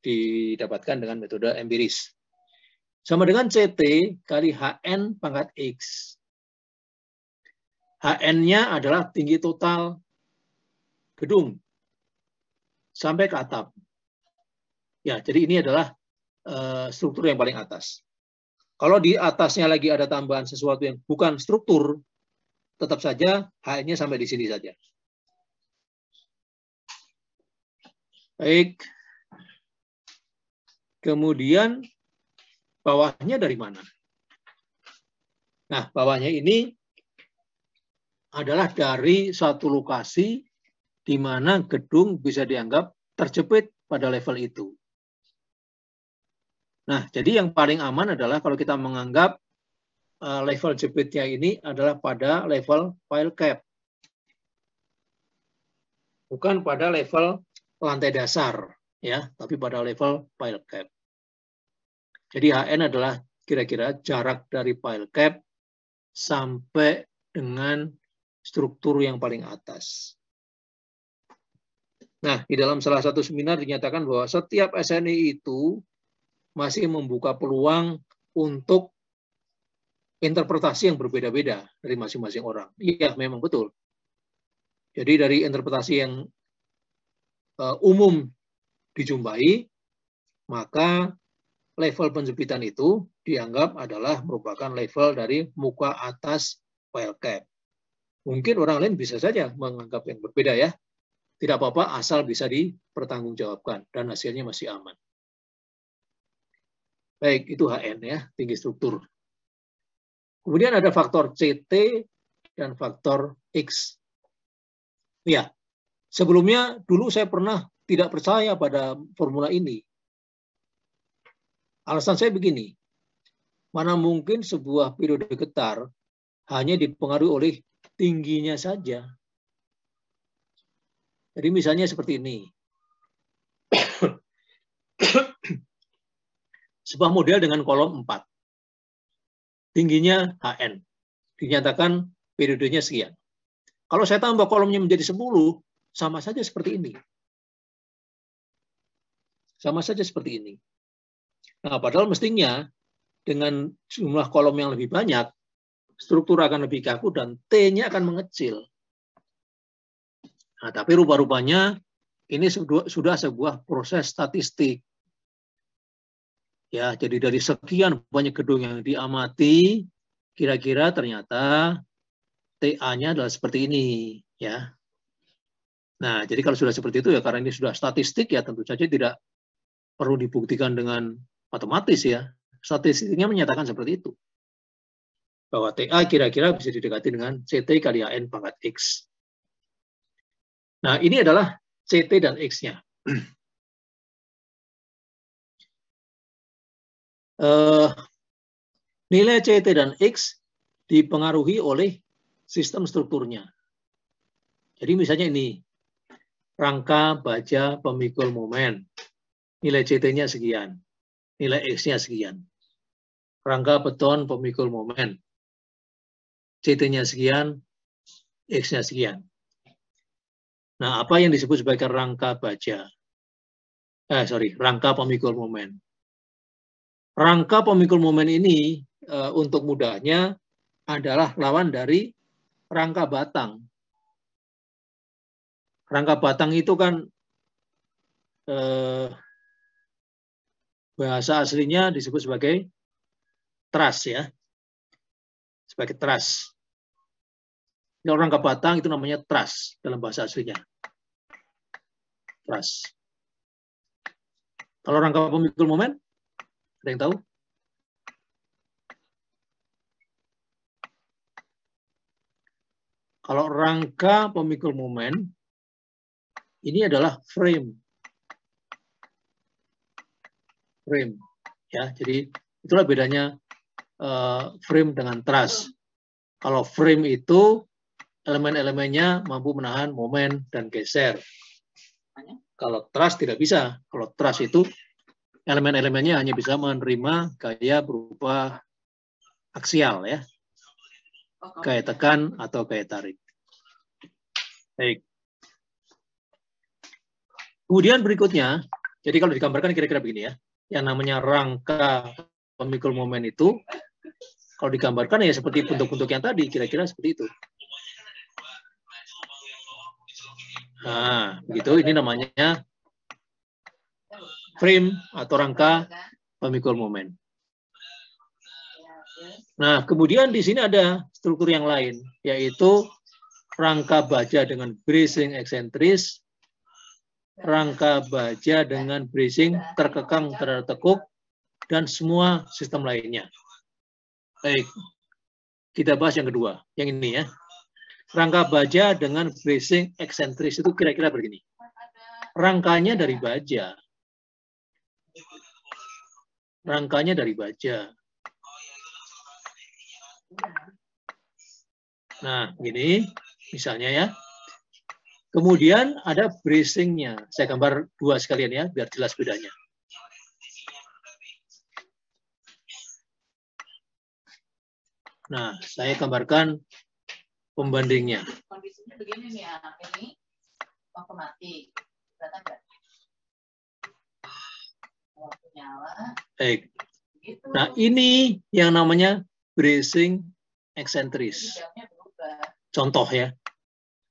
didapatkan dengan metode empiris. Sama dengan CT kali HN pangkat X. HN-nya adalah tinggi total gedung sampai ke atap. Ya, jadi ini adalah struktur yang paling atas. Kalau di atasnya lagi ada tambahan sesuatu yang bukan struktur, tetap saja HN-nya sampai di sini saja. Baik. Kemudian bawahnya dari mana? Nah, bawahnya ini adalah dari suatu lokasi di mana gedung bisa dianggap terjepit pada level itu. Nah, jadi yang paling aman adalah kalau kita menganggap level jepitnya ini adalah pada level pile cap. Bukan pada level lantai dasar, ya, tapi pada level pile cap. Jadi HN adalah kira-kira jarak dari pile cap sampai dengan struktur yang paling atas. Nah, di dalam salah satu seminar dinyatakan bahwa setiap SNI itu masih membuka peluang untuk interpretasi yang berbeda-beda dari masing-masing orang. Iya, memang betul. Jadi dari interpretasi yang umum dijumpai, maka level penjepitan itu dianggap adalah merupakan level dari muka atas pile cap. Mungkin orang lain bisa saja menganggap yang berbeda ya. Tidak apa-apa asal bisa dipertanggungjawabkan dan hasilnya masih aman. Baik, itu HN ya, tinggi struktur. Kemudian ada faktor CT dan faktor X. Ya, sebelumnya dulu saya pernah tidak percaya pada formula ini. Alasan saya begini, mana mungkin sebuah periode getar hanya dipengaruhi oleh tingginya saja. Jadi misalnya seperti ini. Sebuah model dengan kolom 4. Tingginya HN. Dinyatakan periodenya sekian. Kalau saya tambah kolomnya menjadi 10, sama saja seperti ini. Sama saja seperti ini. Nah, padahal mestinya dengan jumlah kolom yang lebih banyak, struktur akan lebih kaku dan T-nya akan mengecil. Nah, tapi rupa-rupanya ini sudah sebuah proses statistik. Ya, jadi dari sekian banyak gedung yang diamati, kira-kira ternyata TA-nya adalah seperti ini, ya. Nah, jadi kalau sudah seperti itu ya karena ini sudah statistik ya tentu saja tidak perlu dibuktikan dengan matematis ya. Statistiknya menyatakan seperti itu. Bahwa TA kira-kira bisa didekati dengan CT kali AN pangkat X. Nah, ini adalah CT dan X-nya. Nilai CT dan X dipengaruhi oleh sistem strukturnya. Jadi misalnya ini, rangka baja pemikul momen. Nilai CT-nya sekian. Nilai X-nya sekian. Rangka beton pemikul momen. CT-nya sekian, X-nya sekian. Nah, apa yang disebut sebagai rangka baja? Rangka pemikul momen. Rangka pemikul momen ini, untuk mudahnya, adalah lawan dari rangka batang. Rangka batang itu kan bahasa aslinya disebut sebagai truss ya, sebagai truss. Kalau rangka batang itu namanya truss dalam bahasa aslinya, truss. Kalau rangka pemikul momen, ada yang tahu? Kalau rangka pemikul momen ini adalah frame. Frame ya. Jadi itulah bedanya frame dengan truss. Kalau frame itu elemen-elemennya mampu menahan momen dan geser. Kalau truss tidak bisa. Kalau truss itu elemen-elemennya hanya bisa menerima gaya berupa aksial ya. Gaya tekan atau gaya tarik. Baik. Kemudian berikutnya, jadi kalau digambarkan kira-kira begini ya, yang namanya rangka pemikul momen itu, kalau digambarkan ya seperti bentuk-bentuk yang tadi, kira-kira seperti itu. Nah, begitu, ini namanya frame atau rangka pemikul momen. Nah, kemudian di sini ada struktur yang lain, yaitu rangka baja dengan bracing eksentris, rangka baja dengan bracing terkekang tertekuk, dan semua sistem lainnya. Baik, kita bahas yang kedua, yang ini ya. Rangka baja dengan bracing eksentris itu kira-kira begini. Rangkanya dari baja. Rangkanya dari baja. Nah, gini, misalnya ya. Kemudian ada bracingnya. Saya gambar dua sekalian ya, biar jelas bedanya. Nah, saya gambarkan pembandingnya. Kondisinya begini nih ya, ini lampu mati. Lampu nyala. Baik. Nah, ini yang namanya bracing eksentris. Contoh ya.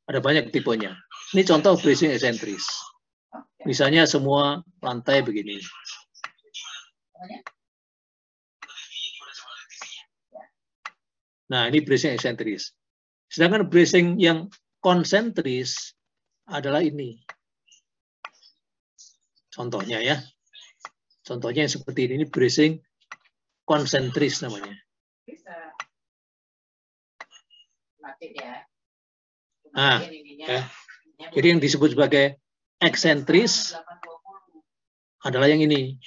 Ada banyak tipenya. Ini contoh bracing eksentris. Misalnya semua lantai begini. Nah, ini bracing eksentris. Sedangkan bracing yang konsentris adalah ini. Contohnya ya. Contohnya yang seperti ini bracing konsentris namanya. Nah, ya. Jadi yang disebut sebagai eksentris adalah yang ini.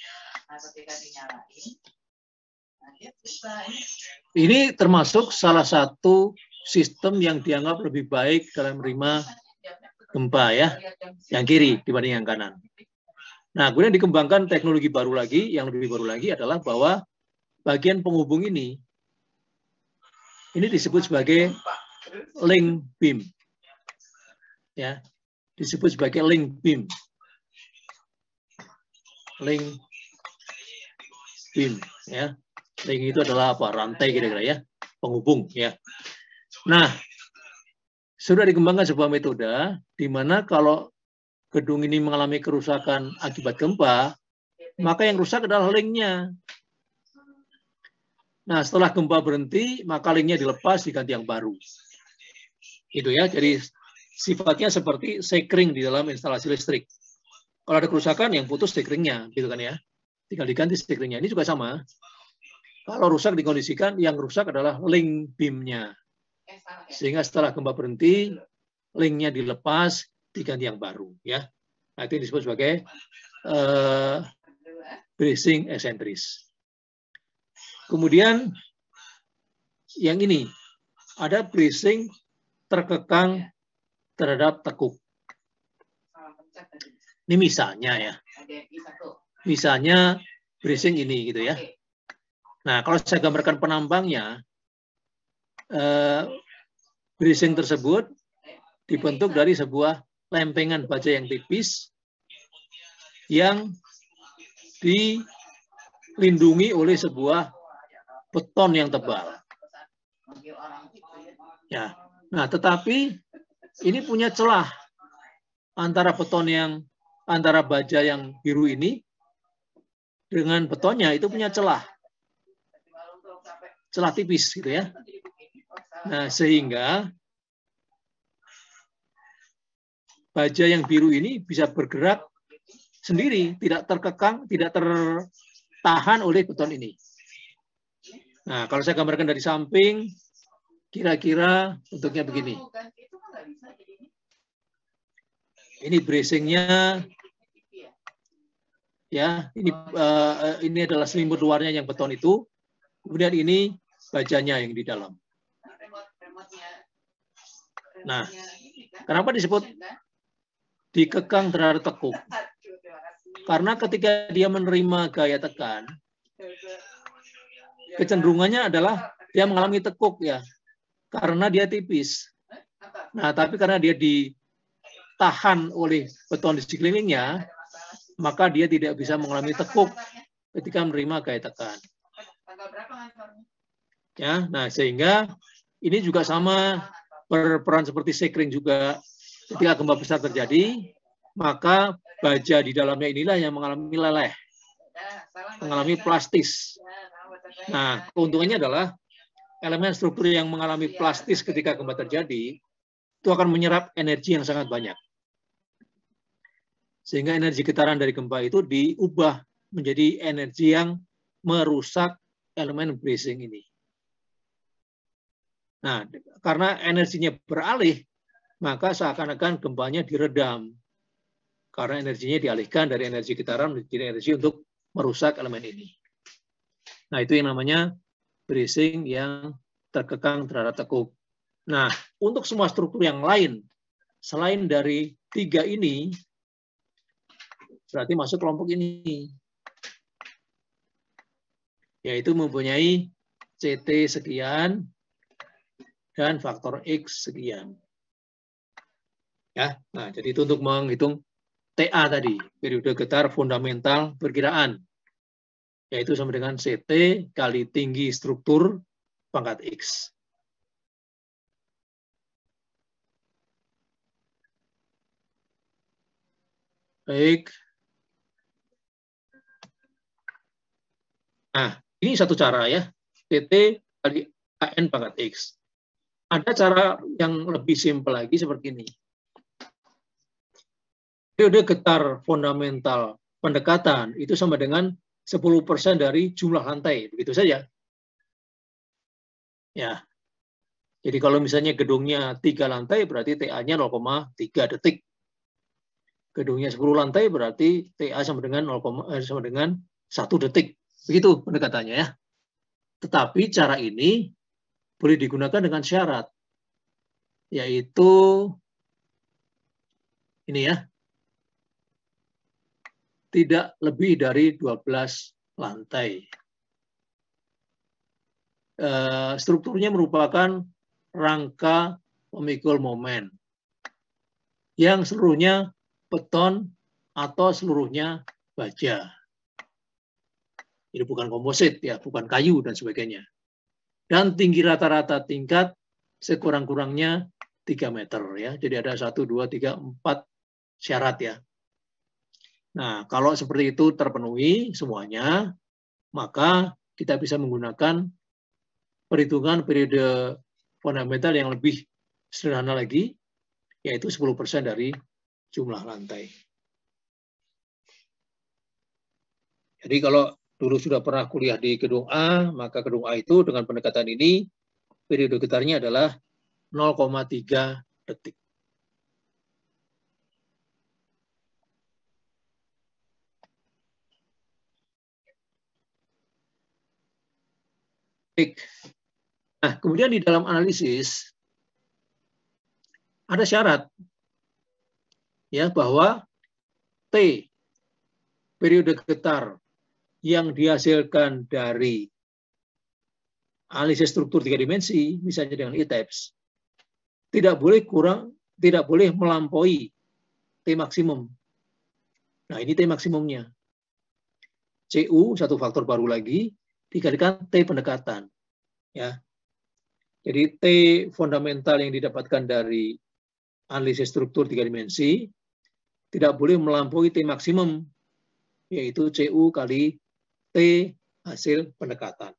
Ini termasuk salah satu sistem yang dianggap lebih baik dalam menerima gempa ya, yang kiri dibanding yang kanan. Nah, kemudian dikembangkan teknologi baru lagi, yang lebih baru lagi adalah bahwa bagian penghubung ini disebut sebagai link beam. ya, disebut sebagai link beam. Link beam, ya. Link itu adalah apa? Rantai kira-kira ya, penghubung ya. Nah, sudah dikembangkan sebuah metode di mana kalau gedung ini mengalami kerusakan akibat gempa, maka yang rusak adalah linknya. Nah, setelah gempa berhenti, maka linknya dilepas, diganti yang baru. Itu ya, jadi sifatnya seperti sekring di dalam instalasi listrik. Kalau ada kerusakan, yang putus sekringnya, gitu kan ya. Tinggal diganti sekringnya. Ini juga sama. Kalau rusak dikondisikan, yang rusak adalah link beamnya. Sehingga setelah gempa berhenti, linknya dilepas, diganti yang baru. Ya. Nah, itu disebut sebagai bracing eksentris. Kemudian, yang ini, ada bracing terkekang terhadap tekuk. Ini misalnya ya. Misalnya bracing ini gitu ya. Nah, kalau saya gambarkan penambangnya, bracing tersebut dibentuk dari sebuah lempengan baja yang tipis yang dilindungi oleh sebuah beton yang tebal. Ya. Nah, tetapi ini punya celah antara antara baja yang biru ini dengan betonnya itu punya celah tipis gitu ya. Nah, sehingga baja yang biru ini bisa bergerak sendiri, tidak terkekang, tidak tertahan oleh beton ini. Nah, kalau saya gambarkan dari samping, kira-kira bentuknya begini. Ini bracingnya, ya. Ini adalah selimut luarnya yang beton itu. Kemudian ini bajanya yang di dalam. Nah, kenapa disebut dikekang terhadap tekuk? Karena ketika dia menerima gaya tekan, kecenderungannya adalah dia mengalami tekuk ya, karena dia tipis. Nah, tapi karena dia ditahan oleh beton di sekelilingnya, maka dia tidak bisa mengalami tekuk ketika menerima gaya tekan. Ya, nah sehingga ini juga sama berperan seperti sekring juga. Ketika gempa besar terjadi, maka baja di dalamnya inilah yang mengalami leleh, mengalami plastis. Nah, keuntungannya adalah elemen struktur yang mengalami plastis ketika gempa terjadi itu akan menyerap energi yang sangat banyak. Sehingga energi getaran dari gempa itu diubah menjadi energi yang merusak elemen bracing ini. Nah, karena energinya beralih, maka seakan-akan gempanya diredam. Karena energinya dialihkan dari energi getaran menjadi energi untuk merusak elemen ini. Nah, itu yang namanya bracing yang terkekang terhadap tekuk. Nah, untuk semua struktur yang lain, selain dari 3 ini, berarti masuk kelompok ini. Yaitu mempunyai CT sekian dan faktor X sekian. Ya, nah jadi itu untuk menghitung TA tadi, periode getar fundamental perkiraan, yaitu sama dengan CT kali tinggi struktur pangkat X. Baik. Nah, ini satu cara ya, CT kali AN pangkat X. Ada cara yang lebih simpel lagi seperti ini. Periode getar fundamental pendekatan itu sama dengan 10% dari jumlah lantai, begitu saja. Ya. Jadi kalau misalnya gedungnya 3 lantai berarti TA-nya 0,3 detik. Gedungnya 10 lantai berarti TA sama dengan 1 detik. Begitu pendekatannya ya. Tetapi cara ini boleh digunakan dengan syarat, yaitu ini ya, tidak lebih dari 12 lantai. Strukturnya merupakan rangka pemikul momen. yang seluruhnya beton atau seluruhnya baja. Ini bukan komposit ya, bukan kayu dan sebagainya. Dan tinggi rata-rata tingkat sekurang-kurangnya 3 meter ya. Jadi ada 1, 2, 3, 4 syarat ya. Nah, kalau seperti itu terpenuhi semuanya, maka kita bisa menggunakan perhitungan periode fundamental yang lebih sederhana lagi, yaitu 10% dari jumlah lantai. Jadi kalau dulu sudah pernah kuliah di gedung A, maka gedung A itu dengan pendekatan ini, periode getarnya adalah 0,3 detik. Nah, kemudian di dalam analisis, ada syarat ya bahwa T, periode getar yang dihasilkan dari analisis struktur 3 dimensi, misalnya dengan ITEPS, tidak boleh melampaui T maksimum. Nah, ini T maksimumnya. CU, satu faktor baru lagi, dikalikan T pendekatan. Ya. Jadi T fundamental yang didapatkan dari analisis struktur 3 dimensi tidak boleh melampaui T maksimum, yaitu CU kali T hasil pendekatan.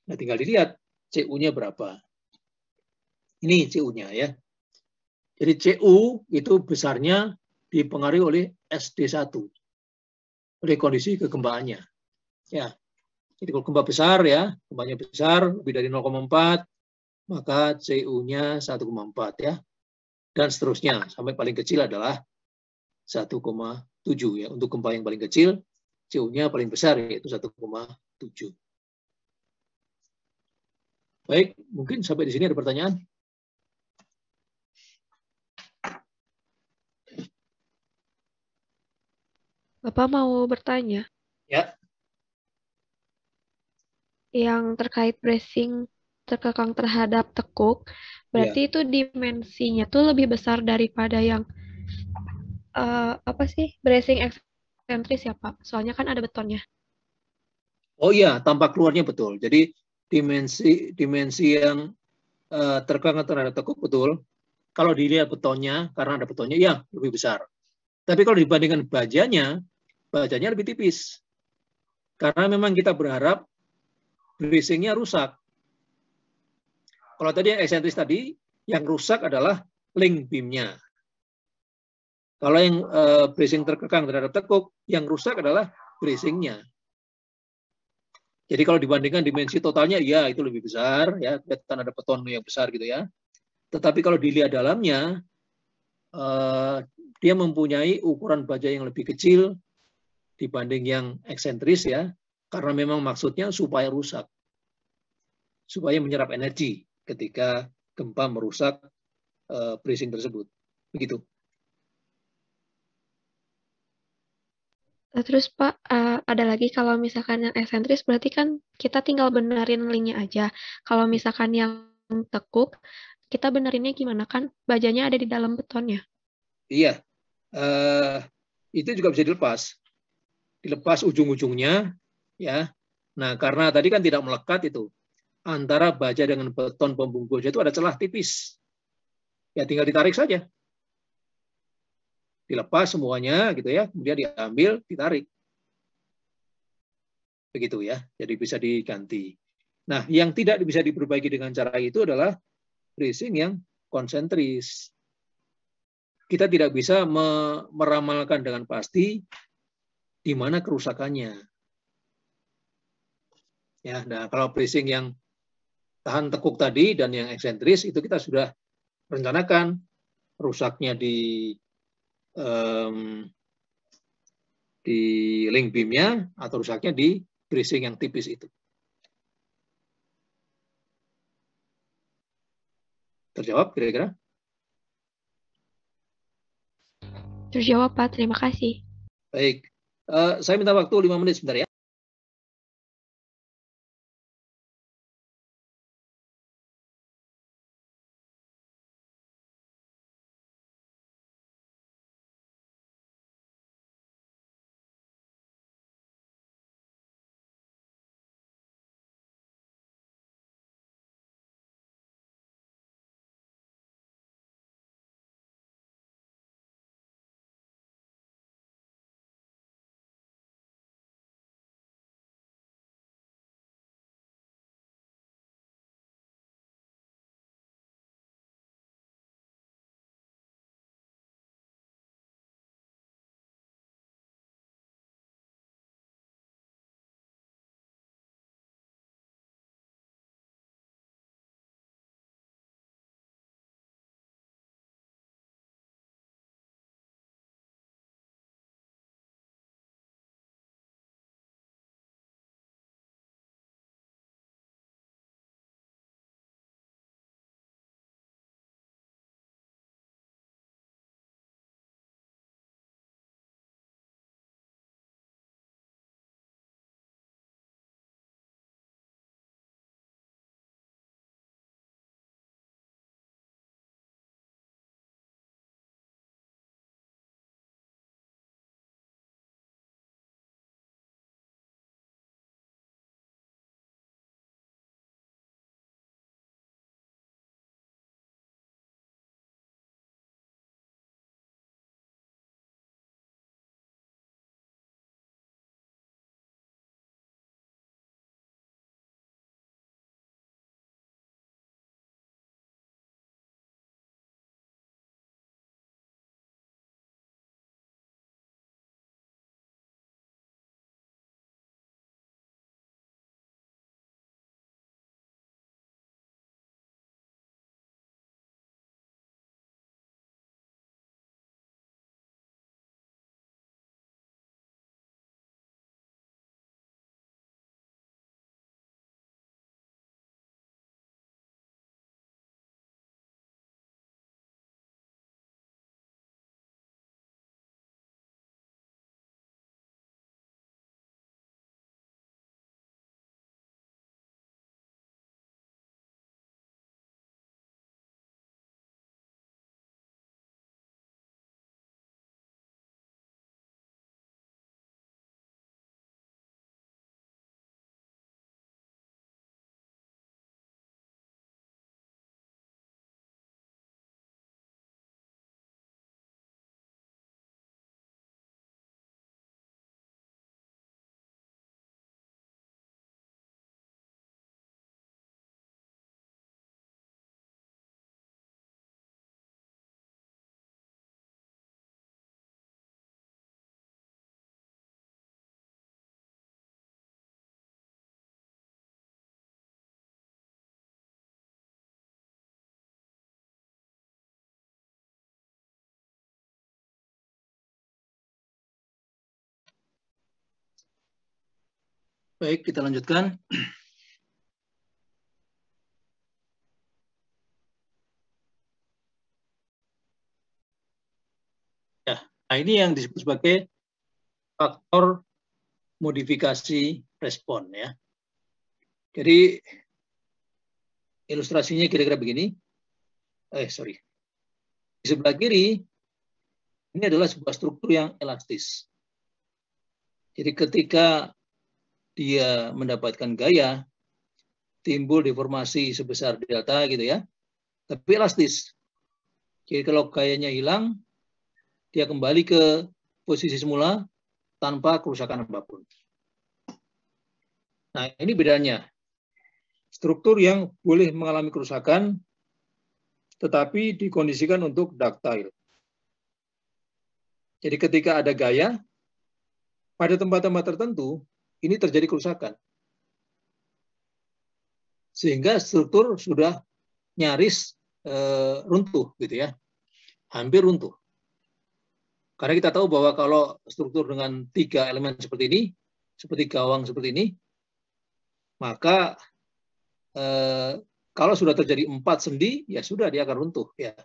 Nah, tinggal dilihat CU-nya berapa. Ini CU-nya ya. Jadi CU itu besarnya dipengaruhi oleh SD1, oleh kondisi kegembaannya. Ya. Jadi kalau gempa besar ya, gempanya besar lebih dari 0,4, maka CU-nya 1,4 ya. Dan seterusnya sampai paling kecil adalah 1,7 ya. Untuk gempa yang paling kecil, CU-nya paling besar yaitu 1,7. Baik, mungkin sampai di sini ada pertanyaan. Bapak mau bertanya? Ya. Yang terkait bracing terkekang terhadap tekuk, berarti itu dimensinya tuh lebih besar daripada yang bracing eksentris ya Pak? Soalnya kan ada betonnya. Oh iya, tampak keluarnya betul. Jadi dimensi yang terkekang terhadap tekuk betul. Kalau dilihat betonnya, karena ada betonnya, ya lebih besar. Tapi kalau dibandingkan bajanya lebih tipis. Karena memang kita berharap bracingnya rusak. Kalau tadi yang eksentris tadi, yang rusak adalah link beamnya. Kalau yang bracing terkekang terhadap tekuk, yang rusak adalah bracingnya. Jadi kalau dibandingkan dimensi totalnya, ya itu lebih besar, ya kelihatan ada beton yang besar gitu ya. Tetapi kalau dilihat dalamnya, dia mempunyai ukuran baja yang lebih kecil dibanding yang eksentris ya, karena memang maksudnya supaya rusak, supaya menyerap energi ketika gempa merusak bracing tersebut. Begitu. Terus Pak, ada lagi kalau misalkan yang eksentris berarti kan kita tinggal benerin linknya aja. Kalau misalkan yang tekuk, kita benerinnya gimana kan? Bajanya ada di dalam betonnya. Iya, itu juga bisa dilepas ujung-ujungnya, ya. Nah, karena tadi kan tidak melekat itu antara baja dengan beton pembungkus itu ada celah tipis. Ya tinggal ditarik saja. Dilepas semuanya gitu ya, kemudian diambil, ditarik. Begitu ya. Jadi bisa diganti. Nah, yang tidak bisa diperbaiki dengan cara itu adalah bracing yang konsentris. Kita tidak bisa meramalkan dengan pasti di mana kerusakannya. Ya, nah kalau bracing yang tahan tekuk tadi dan yang eksentris itu kita sudah rencanakan rusaknya di link beamnya atau rusaknya di bracing yang tipis itu. Terjawab kira-kira? Terjawab Pak, terima kasih. Baik, saya minta waktu 5 menit sebentar ya. Baik, kita lanjutkan. Ya, nah ini yang disebut sebagai faktor modifikasi respon ya. Jadi ilustrasinya kira-kira begini. Di sebelah kiri ini adalah sebuah struktur yang elastis. Jadi ketika dia mendapatkan gaya, timbul deformasi sebesar delta gitu ya, tapi elastis. Jadi kalau gayanya hilang, dia kembali ke posisi semula tanpa kerusakan apapun. Nah, ini bedanya. Struktur yang boleh mengalami kerusakan, tetapi dikondisikan untuk ductile. Jadi ketika ada gaya, pada tempat-tempat tertentu, ini terjadi kerusakan. Sehingga struktur sudah nyaris runtuh, gitu ya. Hampir runtuh. Karena kita tahu bahwa kalau struktur dengan 3 elemen seperti ini, seperti gawang seperti ini, maka kalau sudah terjadi 4 sendi, ya sudah dia akan runtuh. Ya.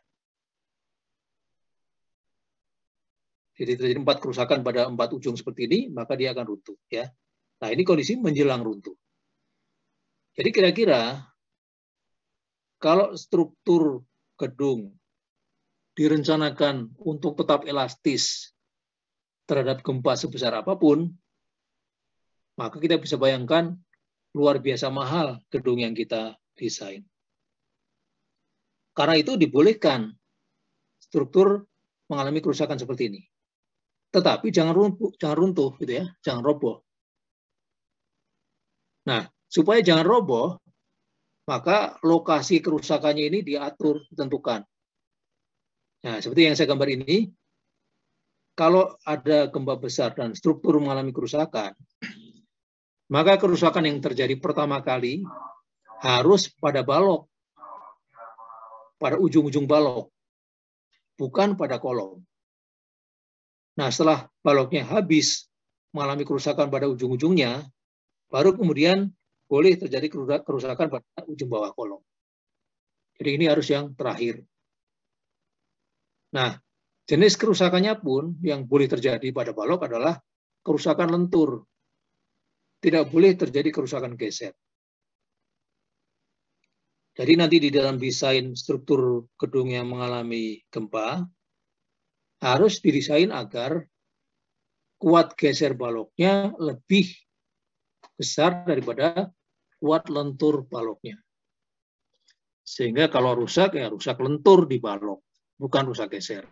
Jadi terjadi 4 kerusakan pada 4 ujung seperti ini, maka dia akan runtuh. Ya. Nah ini kondisi menjelang runtuh. Jadi kira-kira kalau struktur gedung direncanakan untuk tetap elastis terhadap gempa sebesar apapun, maka kita bisa bayangkan luar biasa mahal gedung yang kita desain. Karena itu dibolehkan struktur mengalami kerusakan seperti ini. Tetapi jangan runtuh gitu ya, jangan roboh. Nah, supaya jangan roboh, maka lokasi kerusakannya ini diatur, ditentukan. Nah, seperti yang saya gambar ini, kalau ada gempa besar dan struktur mengalami kerusakan, maka kerusakan yang terjadi pertama kali harus pada balok, pada ujung-ujung balok, bukan pada kolom. Nah, setelah baloknya habis mengalami kerusakan pada ujung-ujungnya, baru kemudian boleh terjadi kerusakan pada ujung bawah kolom. Jadi ini harus yang terakhir. Nah, jenis kerusakannya pun yang boleh terjadi pada balok adalah kerusakan lentur. Tidak boleh terjadi kerusakan geser. Jadi nanti di dalam desain struktur gedung yang mengalami gempa, harus didesain agar kuat geser baloknya lebih besar daripada kuat lentur baloknya. Sehingga kalau rusak, ya rusak lentur di balok, bukan rusak geser.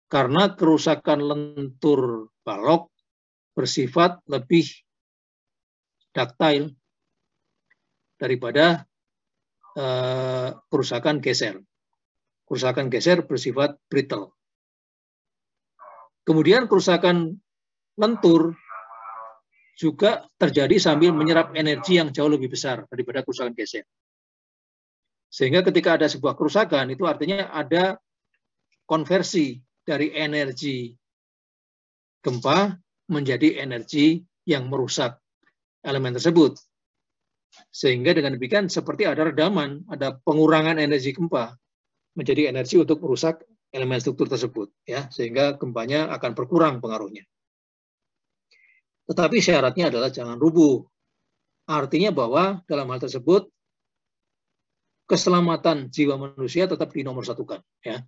Karena kerusakan lentur balok bersifat lebih ductile daripada kerusakan geser. Kerusakan geser bersifat brittle. Kemudian kerusakan lentur juga terjadi sambil menyerap energi yang jauh lebih besar daripada kerusakan geser. Sehingga ketika ada sebuah kerusakan, itu artinya ada konversi dari energi gempa menjadi energi yang merusak elemen tersebut. Sehingga dengan demikian seperti ada redaman, ada pengurangan energi gempa menjadi energi untuk merusak elemen struktur tersebut, ya, sehingga gempanya akan berkurang pengaruhnya. Tetapi syaratnya adalah jangan rubuh. Artinya bahwa dalam hal tersebut keselamatan jiwa manusia tetap dinomorsatukan, ya.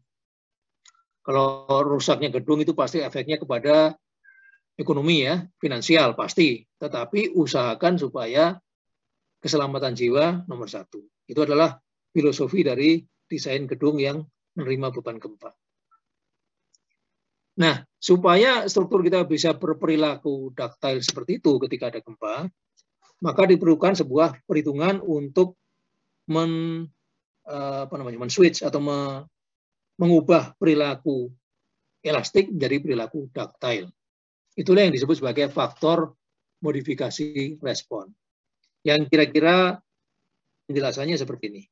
Kalau rusaknya gedung itu pasti efeknya kepada ekonomi, ya, finansial pasti. Tetapi usahakan supaya keselamatan jiwa nomor 1. Itu adalah filosofi dari desain gedung yang menerima beban gempa. Nah, supaya struktur kita bisa berperilaku ductile seperti itu ketika ada gempa, maka diperlukan sebuah perhitungan untuk men-switch atau mengubah perilaku elastik menjadi perilaku ductile. Itulah yang disebut sebagai faktor modifikasi respon. Yang kira-kira penjelasannya seperti ini.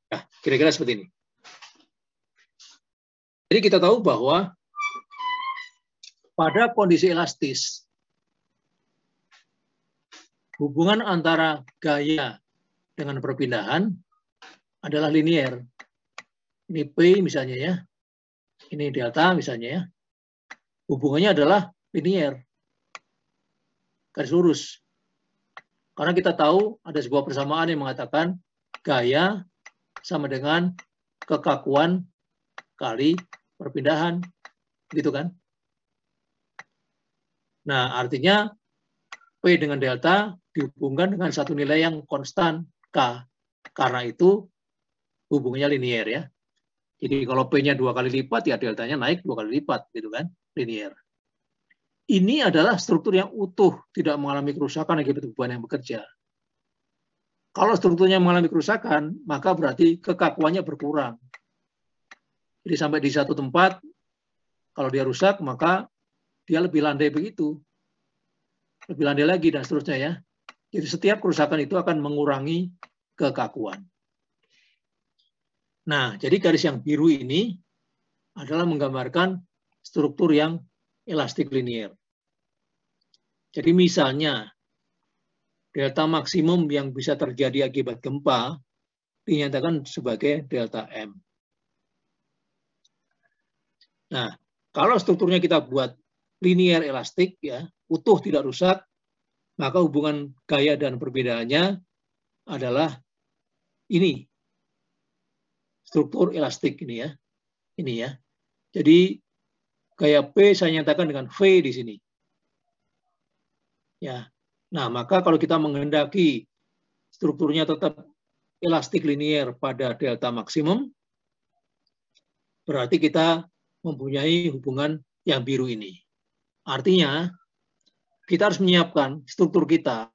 Nah, kira-kira seperti ini. Jadi kita tahu bahwa pada kondisi elastis, hubungan antara gaya dengan perpindahan adalah linier. Ini P misalnya ya, ini delta misalnya ya. Hubungannya adalah linier, garis lurus. Karena kita tahu ada sebuah persamaan yang mengatakan gaya sama dengan kekakuan kali perpindahan, gitu kan? Nah, artinya P dengan delta dihubungkan dengan satu nilai yang konstan, K. Karena itu hubungannya linier ya. Jadi kalau P-nya 2 kali lipat, ya deltanya naik 2 kali lipat, gitu kan? Linier. Ini adalah struktur yang utuh, tidak mengalami kerusakan akibat beban yang bekerja. Kalau strukturnya mengalami kerusakan, maka berarti kekakuannya berkurang. Jadi sampai di satu tempat, kalau dia rusak, maka dia lebih landai begitu. Lebih landai lagi, dan seterusnya ya. Jadi setiap kerusakan itu akan mengurangi kekakuan. Nah, jadi garis yang biru ini adalah menggambarkan struktur yang elastik linier. Jadi misalnya, delta maksimum yang bisa terjadi akibat gempa dinyatakan sebagai delta M. Nah, kalau strukturnya kita buat linier elastik, ya, utuh tidak rusak, maka hubungan gaya dan perbedaannya adalah ini. Struktur elastik ini ya. Ini ya. Jadi gaya P saya nyatakan dengan V di sini. Ya. Nah, maka kalau kita menghendaki strukturnya tetap elastik linier pada delta maksimum, berarti kita mempunyai hubungan yang biru ini. Artinya, kita harus menyiapkan struktur kita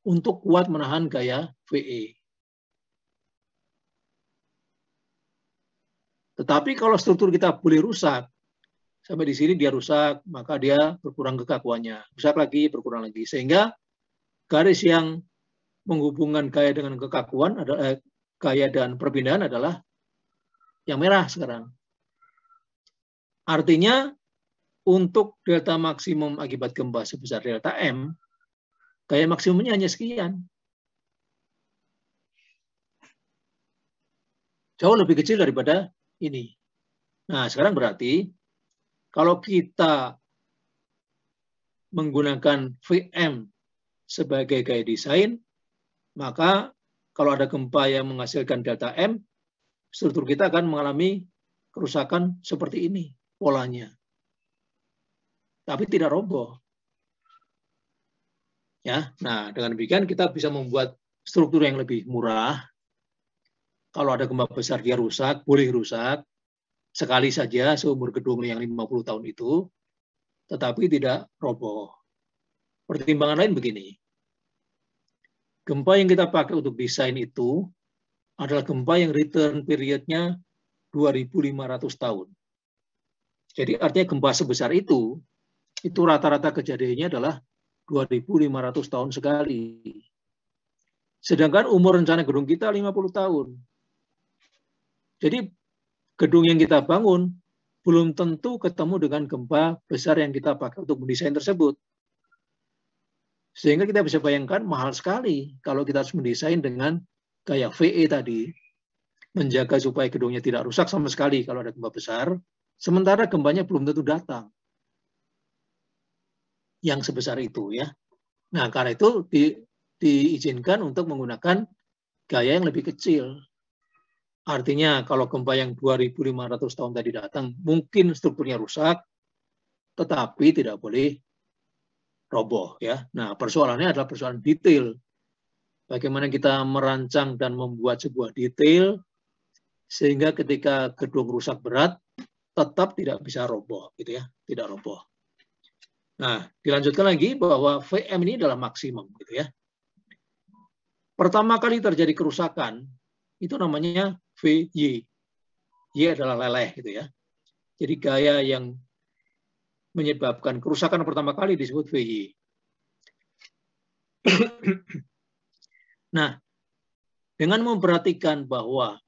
untuk kuat menahan gaya VE. Tetapi kalau struktur kita boleh rusak, sampai di sini dia rusak, maka dia berkurang kekakuannya. Rusak lagi, berkurang lagi. Sehingga garis yang menghubungkan gaya dengan kekakuan, adalah gaya dan perpindahan adalah yang merah sekarang. Artinya, untuk delta maksimum akibat gempa sebesar delta M, gaya maksimumnya hanya sekian. Jauh lebih kecil daripada ini. Nah, sekarang berarti kalau kita menggunakan VM sebagai gaya desain, maka kalau ada gempa yang menghasilkan delta M, struktur kita akan mengalami kerusakan seperti ini polanya. Tapi tidak roboh. Ya, nah dengan demikian kita bisa membuat struktur yang lebih murah. Kalau ada gempa besar dia rusak, boleh rusak sekali saja seumur gedung yang 50 tahun itu, tetapi tidak roboh. Pertimbangan lain begini. Gempa yang kita pakai untuk desain itu adalah gempa yang return periodnya 2.500 tahun. Jadi artinya gempa sebesar itu rata-rata kejadiannya adalah 2.500 tahun sekali. Sedangkan umur rencana gedung kita 50 tahun. Jadi gedung yang kita bangun belum tentu ketemu dengan gempa besar yang kita pakai untuk mendesain tersebut. Sehingga kita bisa bayangkan mahal sekali kalau kita harus mendesain dengan gaya VE tadi, menjaga supaya gedungnya tidak rusak sama sekali kalau ada gempa besar, sementara gempanya belum tentu datang yang sebesar itu ya. Nah, karena itu diizinkan untuk menggunakan gaya yang lebih kecil. Artinya kalau gempa yang 2.500 tahun tadi datang, mungkin strukturnya rusak, tetapi tidak boleh roboh ya. Nah, persoalannya adalah persoalan detail. Bagaimana kita merancang dan membuat sebuah detail sehingga ketika gedung rusak berat tetap tidak bisa roboh gitu ya, tidak roboh. Nah, dilanjutkan lagi bahwa VM ini adalah maksimum gitu ya. Pertama kali terjadi kerusakan itu namanya VY. Y adalah leleh gitu ya. Jadi gaya yang menyebabkan kerusakan pertama kali disebut VY. Nah, dengan memperhatikan bahwa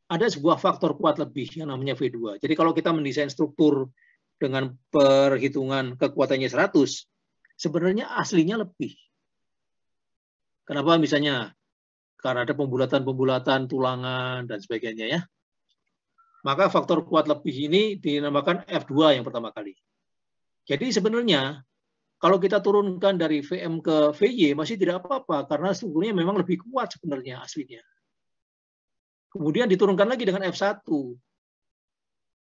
ada sebuah faktor kuat lebih yang namanya V2. Jadi kalau kita mendesain struktur dengan perhitungan kekuatannya 100, sebenarnya aslinya lebih. Kenapa? Misalnya karena ada pembulatan-pembulatan tulangan dan sebagainya ya. Maka faktor kuat lebih ini dinamakan F2 yang pertama kali. Jadi sebenarnya kalau kita turunkan dari VM ke VY masih tidak apa-apa karena strukturnya memang lebih kuat sebenarnya aslinya. Kemudian diturunkan lagi dengan F1.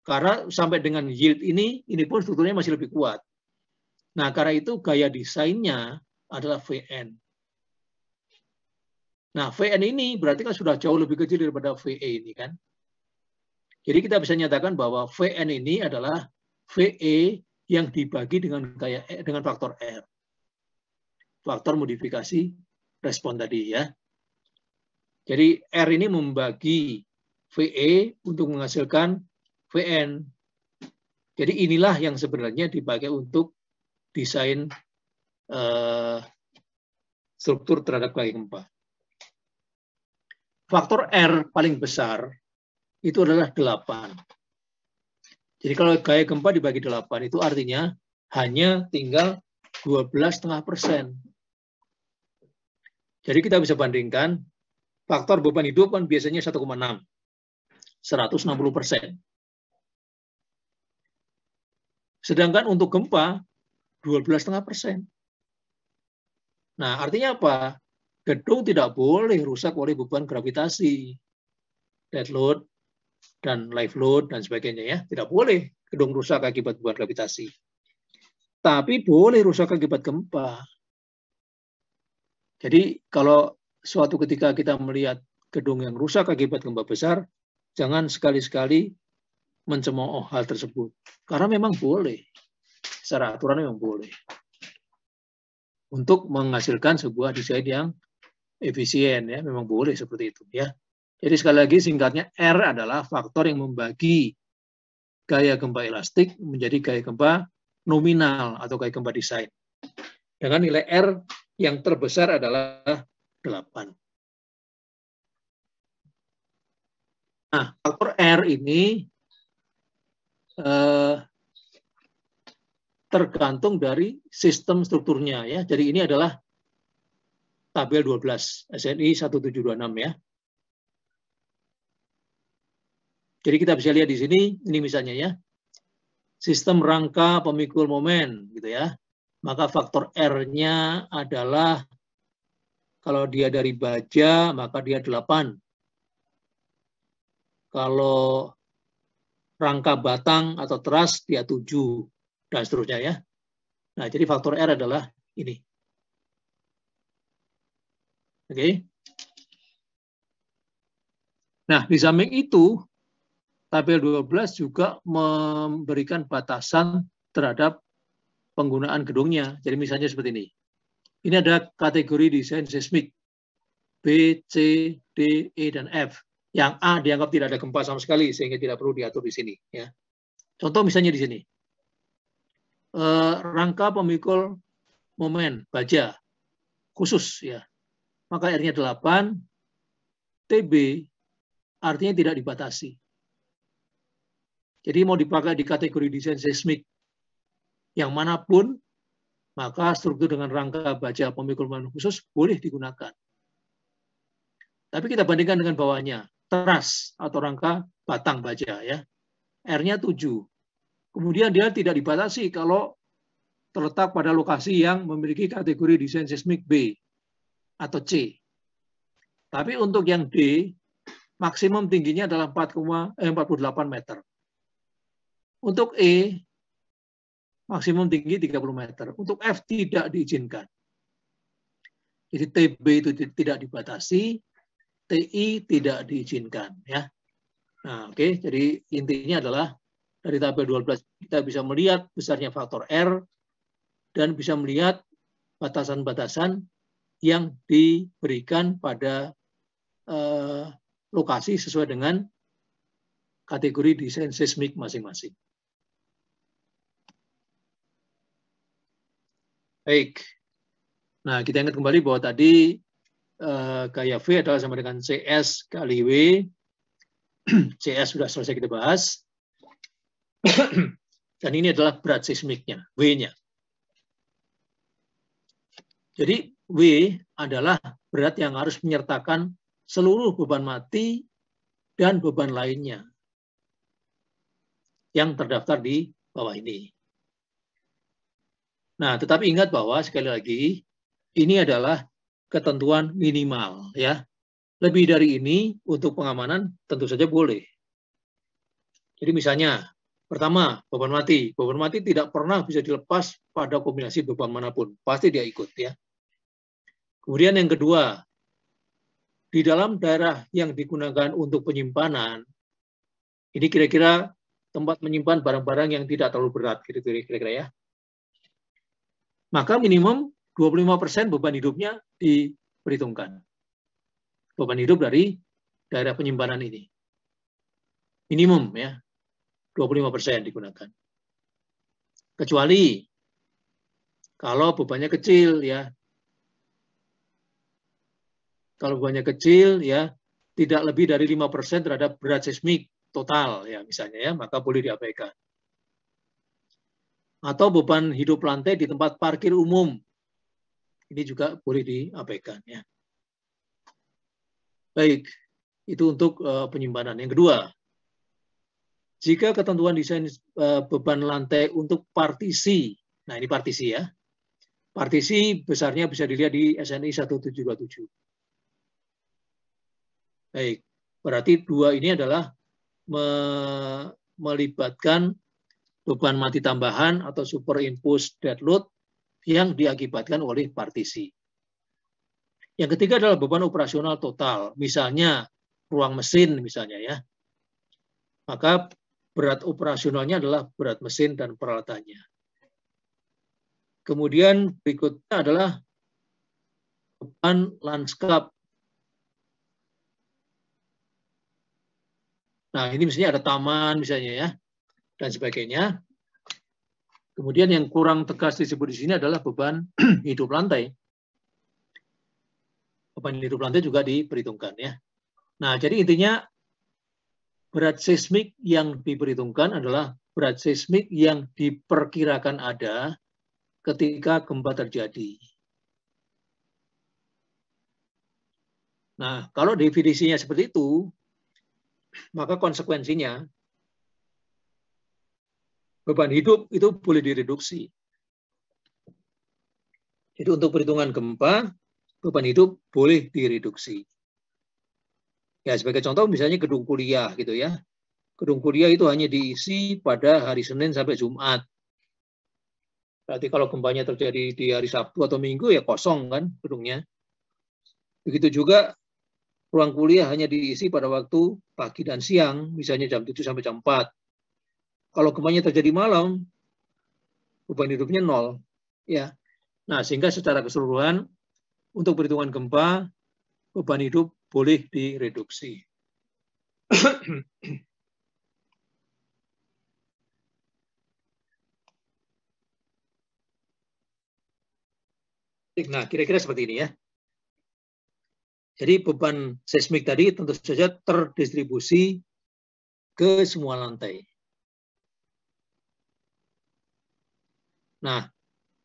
Karena sampai dengan yield ini pun strukturnya masih lebih kuat. Nah, karena itu gaya desainnya adalah VN. Nah, VN ini berarti kan sudah jauh lebih kecil daripada VE ini kan. Jadi kita bisa nyatakan bahwa VN ini adalah VE yang dibagi dengan faktor R. Faktor modifikasi respon tadi ya. Jadi R ini membagi VE untuk menghasilkan VN. Jadi inilah yang sebenarnya dipakai untuk desain struktur terhadap gaya gempa. Faktor R paling besar itu adalah 8. Jadi kalau gaya gempa dibagi 8 itu artinya hanya tinggal 12,5%. Jadi kita bisa bandingkan faktor beban hidup kan biasanya 1,6. 160%. Sedangkan untuk gempa 12,5%. Nah, artinya apa? Gedung tidak boleh rusak oleh beban gravitasi, dead load, dan live load, dan sebagainya ya. Tidak boleh gedung rusak akibat beban gravitasi. Tapi boleh rusak akibat gempa. Jadi kalau suatu ketika kita melihat gedung yang rusak akibat gempa besar, jangan sekali-sekali mencemooh hal tersebut. Karena memang boleh. Secara aturan memang boleh. Untuk menghasilkan sebuah desain yang efisien ya, memang boleh seperti itu ya. Jadi sekali lagi singkatnya R adalah faktor yang membagi gaya gempa elastik menjadi gaya gempa nominal atau gaya gempa desain. Dengan nilai R yang terbesar adalah 8. Nah, faktor R ini tergantung dari sistem strukturnya ya. Jadi ini adalah tabel 12 SNI 1726 ya. Jadi kita bisa lihat di sini, ini misalnya ya, sistem rangka pemikul momen gitu ya. Maka faktor R-nya adalah kalau dia dari baja maka dia 8. Kalau rangka batang atau teras dia 7 dan seterusnya ya. Nah, jadi faktor R adalah ini. Oke. Nah, di samping itu tabel 12 juga memberikan batasan terhadap penggunaan gedungnya. Jadi misalnya seperti ini. Ini ada kategori desain seismik B, C, D, E, dan F. Yang A dianggap tidak ada gempa sama sekali sehingga tidak perlu diatur di sini. Ya. Contoh misalnya di sini. Rangka pemikul momen baja khusus ya. Maka R-nya 8, TB artinya tidak dibatasi. Jadi mau dipakai di kategori desain seismik yang manapun, maka struktur dengan rangka baja pemikul momen khusus boleh digunakan. Tapi kita bandingkan dengan bawahnya, teras atau rangka batang baja ya. R-nya 7. Kemudian dia tidak dibatasi kalau terletak pada lokasi yang memiliki kategori desain seismik B atau C. Tapi untuk yang D, maksimum tingginya adalah 48 meter. Untuk E, maksimum tinggi 30 meter. Untuk F tidak diizinkan. Jadi TB itu tidak dibatasi, TI tidak diizinkan. Ya. Nah, oke. Jadi intinya adalah dari tabel 12 kita bisa melihat besarnya faktor R dan bisa melihat batasan-batasan yang diberikan pada lokasi sesuai dengan kategori desain seismik masing-masing. Baik. Nah, kita ingat kembali bahwa tadi gaya V adalah sama dengan CS kali W. CS sudah selesai kita bahas. Dan ini adalah berat seismiknya, W-nya. Jadi W adalah berat yang harus menyertakan seluruh beban mati dan beban lainnya yang terdaftar di bawah ini. Nah, tetapi ingat bahwa sekali lagi ini adalah ketentuan minimal, ya. Lebih dari ini untuk pengamanan tentu saja boleh. Jadi misalnya, pertama, beban mati. Beban mati tidak pernah bisa dilepas pada kombinasi beban manapun. Pasti dia ikut, ya. Kemudian yang kedua, di dalam daerah yang digunakan untuk penyimpanan, ini kira-kira tempat menyimpan barang-barang yang tidak terlalu berat, kira-kira ya. Maka minimum 25% beban hidupnya diperhitungkan. Beban hidup dari daerah penyimpanan ini. Minimum ya, 25% digunakan. Kecuali kalau bebannya kecil ya. Kalau bebannya kecil ya, tidak lebih dari 5% terhadap berat seismik total ya misalnya ya, maka boleh diabaikan. Atau beban hidup lantai di tempat parkir umum. Ini juga boleh diabaikan ya. Baik, itu untuk penyimpanan. Yang kedua, jika ketentuan desain beban lantai untuk partisi, nah ini partisi ya. Partisi besarnya bisa dilihat di SNI 1727. Baik, berarti dua ini adalah melibatkan beban mati tambahan atau superimposed dead load yang diakibatkan oleh partisi. Yang ketiga adalah beban operasional total, misalnya ruang mesin misalnya ya. Maka berat operasionalnya adalah berat mesin dan peralatannya. Kemudian berikutnya adalah beban lanskap. Nah, ini misalnya ada taman misalnya ya, dan sebagainya. Kemudian yang kurang tegas disebut di sini adalah beban hidup lantai. Beban hidup lantai juga diperhitungkan ya. Nah, jadi intinya berat seismik yang diperhitungkan adalah berat seismik yang diperkirakan ada ketika gempa terjadi. Nah, kalau definisinya seperti itu, maka konsekuensinya beban hidup itu boleh direduksi. Jadi untuk perhitungan gempa, beban hidup boleh direduksi. Ya, sebagai contoh misalnya gedung kuliah gitu ya. Gedung kuliah itu hanya diisi pada hari Senin sampai Jumat. Berarti kalau gempanya terjadi di hari Sabtu atau Minggu ya kosong kan gedungnya. Begitu juga ruang kuliah hanya diisi pada waktu pagi dan siang, misalnya jam 7 sampai jam 4. Kalau gempanya terjadi malam, beban hidupnya 0. Ya. Nah, sehingga secara keseluruhan untuk perhitungan gempa, beban hidup boleh direduksi. Nah, kira-kira seperti ini ya. Jadi beban seismik tadi tentu saja terdistribusi ke semua lantai. Nah,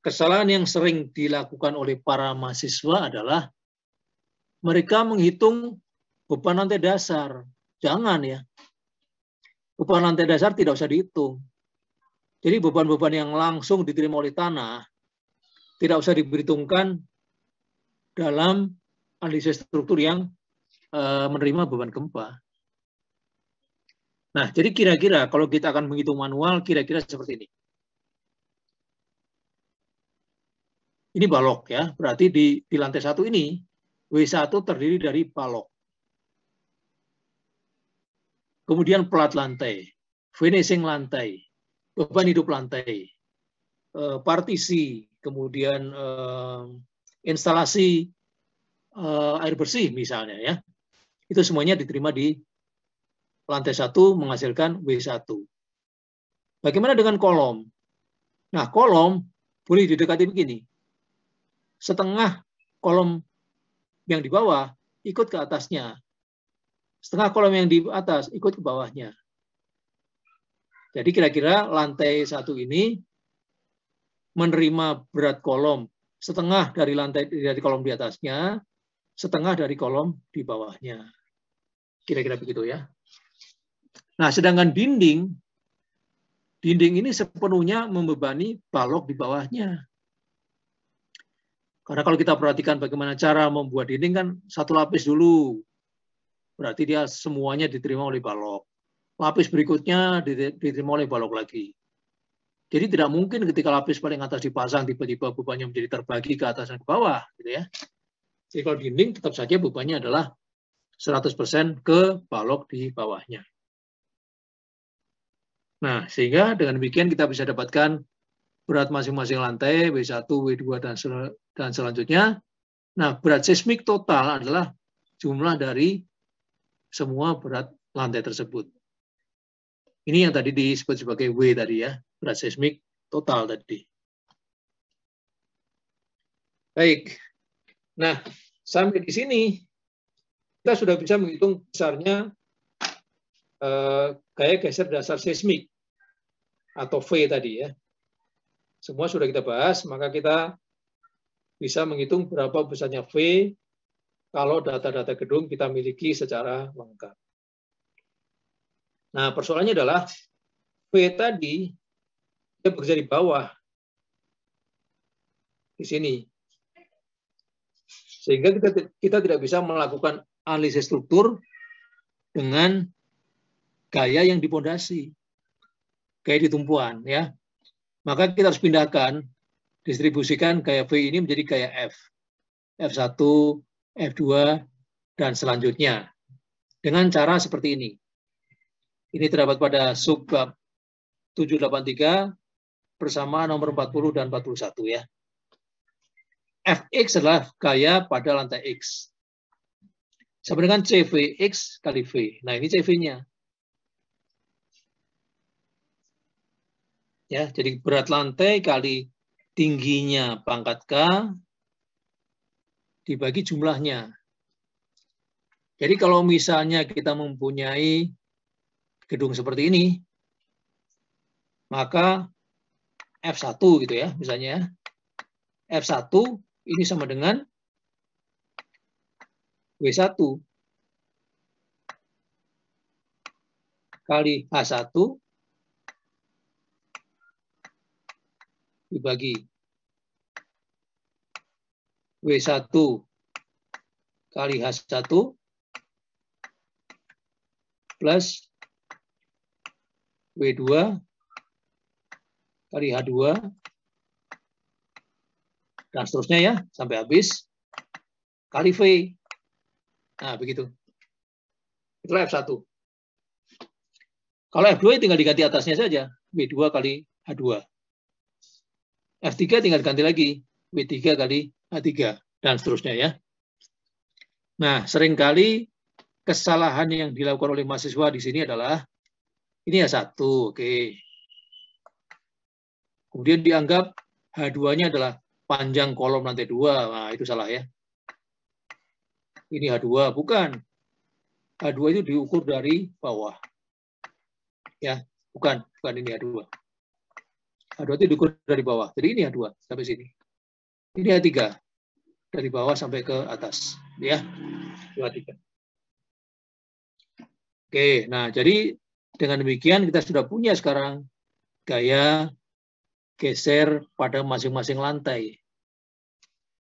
kesalahan yang sering dilakukan oleh para mahasiswa adalah mereka menghitung beban lantai dasar. Jangan ya. Beban lantai dasar tidak usah dihitung. Jadi beban-beban yang langsung diterima oleh tanah tidak usah diperhitungkan dalam analisis struktur yang menerima beban gempa. Nah, jadi kira-kira kalau kita akan menghitung manual, kira-kira seperti ini. Ini balok ya, berarti di lantai 1 ini, W1 terdiri dari balok. Kemudian plat lantai, finishing lantai, beban hidup lantai, partisi, kemudian instalasi air bersih misalnya ya. Itu semuanya diterima di lantai 1 menghasilkan W1. Bagaimana dengan kolom? Nah, kolom boleh didekati begini. Setengah kolom yang di bawah ikut ke atasnya. Setengah kolom yang di atas ikut ke bawahnya. Jadi kira-kira lantai 1 ini menerima berat kolom setengah dari kolom di atasnya, setengah dari kolom di bawahnya. Kira-kira begitu ya. Nah, sedangkan dinding ini sepenuhnya membebani balok di bawahnya. Karena kalau kita perhatikan bagaimana cara membuat dinding kan satu lapis dulu. Berarti dia semuanya diterima oleh balok. Lapis berikutnya diterima oleh balok lagi. Jadi tidak mungkin ketika lapis paling atas dipasang tiba-tiba bebannya menjadi terbagi ke atas dan ke bawah, gitu ya. Jadi kalau dinding tetap saja bebannya adalah 100% ke balok di bawahnya. Nah, sehingga dengan demikian kita bisa dapatkan berat masing-masing lantai W1, W2 dan selanjutnya. Nah, berat seismik total adalah jumlah dari semua berat lantai tersebut. Ini yang tadi disebut sebagai W tadi ya, berat seismik total tadi. Baik. Nah, sampai di sini kita sudah bisa menghitung besarnya gaya geser dasar seismik atau V tadi ya. Semua sudah kita bahas, maka kita bisa menghitung berapa besarnya V kalau data-data gedung kita miliki secara lengkap. Nah, persoalannya adalah V tadi dia bekerja di bawah di sini. Sehingga kita tidak bisa melakukan analisis struktur dengan gaya yang dipondasi, gaya di tumpuan ya. Maka kita harus pindahkan, distribusikan gaya V ini menjadi gaya F. F1, F2, dan selanjutnya. Dengan cara seperti ini. Ini terdapat pada subbab 783 bersama nomor 40 dan 41 ya. Fx adalah gaya pada lantai X. Sama dengan CVX kali V. Nah, ini CV-nya. Ya, jadi berat lantai kali tingginya pangkat K dibagi jumlahnya. Jadi kalau misalnya kita mempunyai gedung seperti ini, maka F1 gitu ya, misalnya. F1 ini sama dengan W1 kali H1 dibagi W1 kali H1 plus W2 kali H2 dan seterusnya ya sampai habis kali V. Nah, begitu. Itulah F1. Kalau F2 tinggal diganti atasnya saja, W2 kali H2. F3 tinggal diganti lagi, W3 kali H3 dan seterusnya ya. Nah, seringkali kesalahan yang dilakukan oleh mahasiswa di sini adalah ini H1, oke. Kemudian dianggap H2-nya adalah panjang kolom lantai 2. Nah, itu salah ya. Ini H2, bukan. H2 itu diukur dari bawah. Ya, bukan ini H2. H2 itu diukur dari bawah. Jadi ini H2 sampai sini. Ini H3 dari bawah sampai ke atas, ya. H3. Oke, nah jadi dengan demikian kita sudah punya sekarang gaya geser pada masing-masing lantai.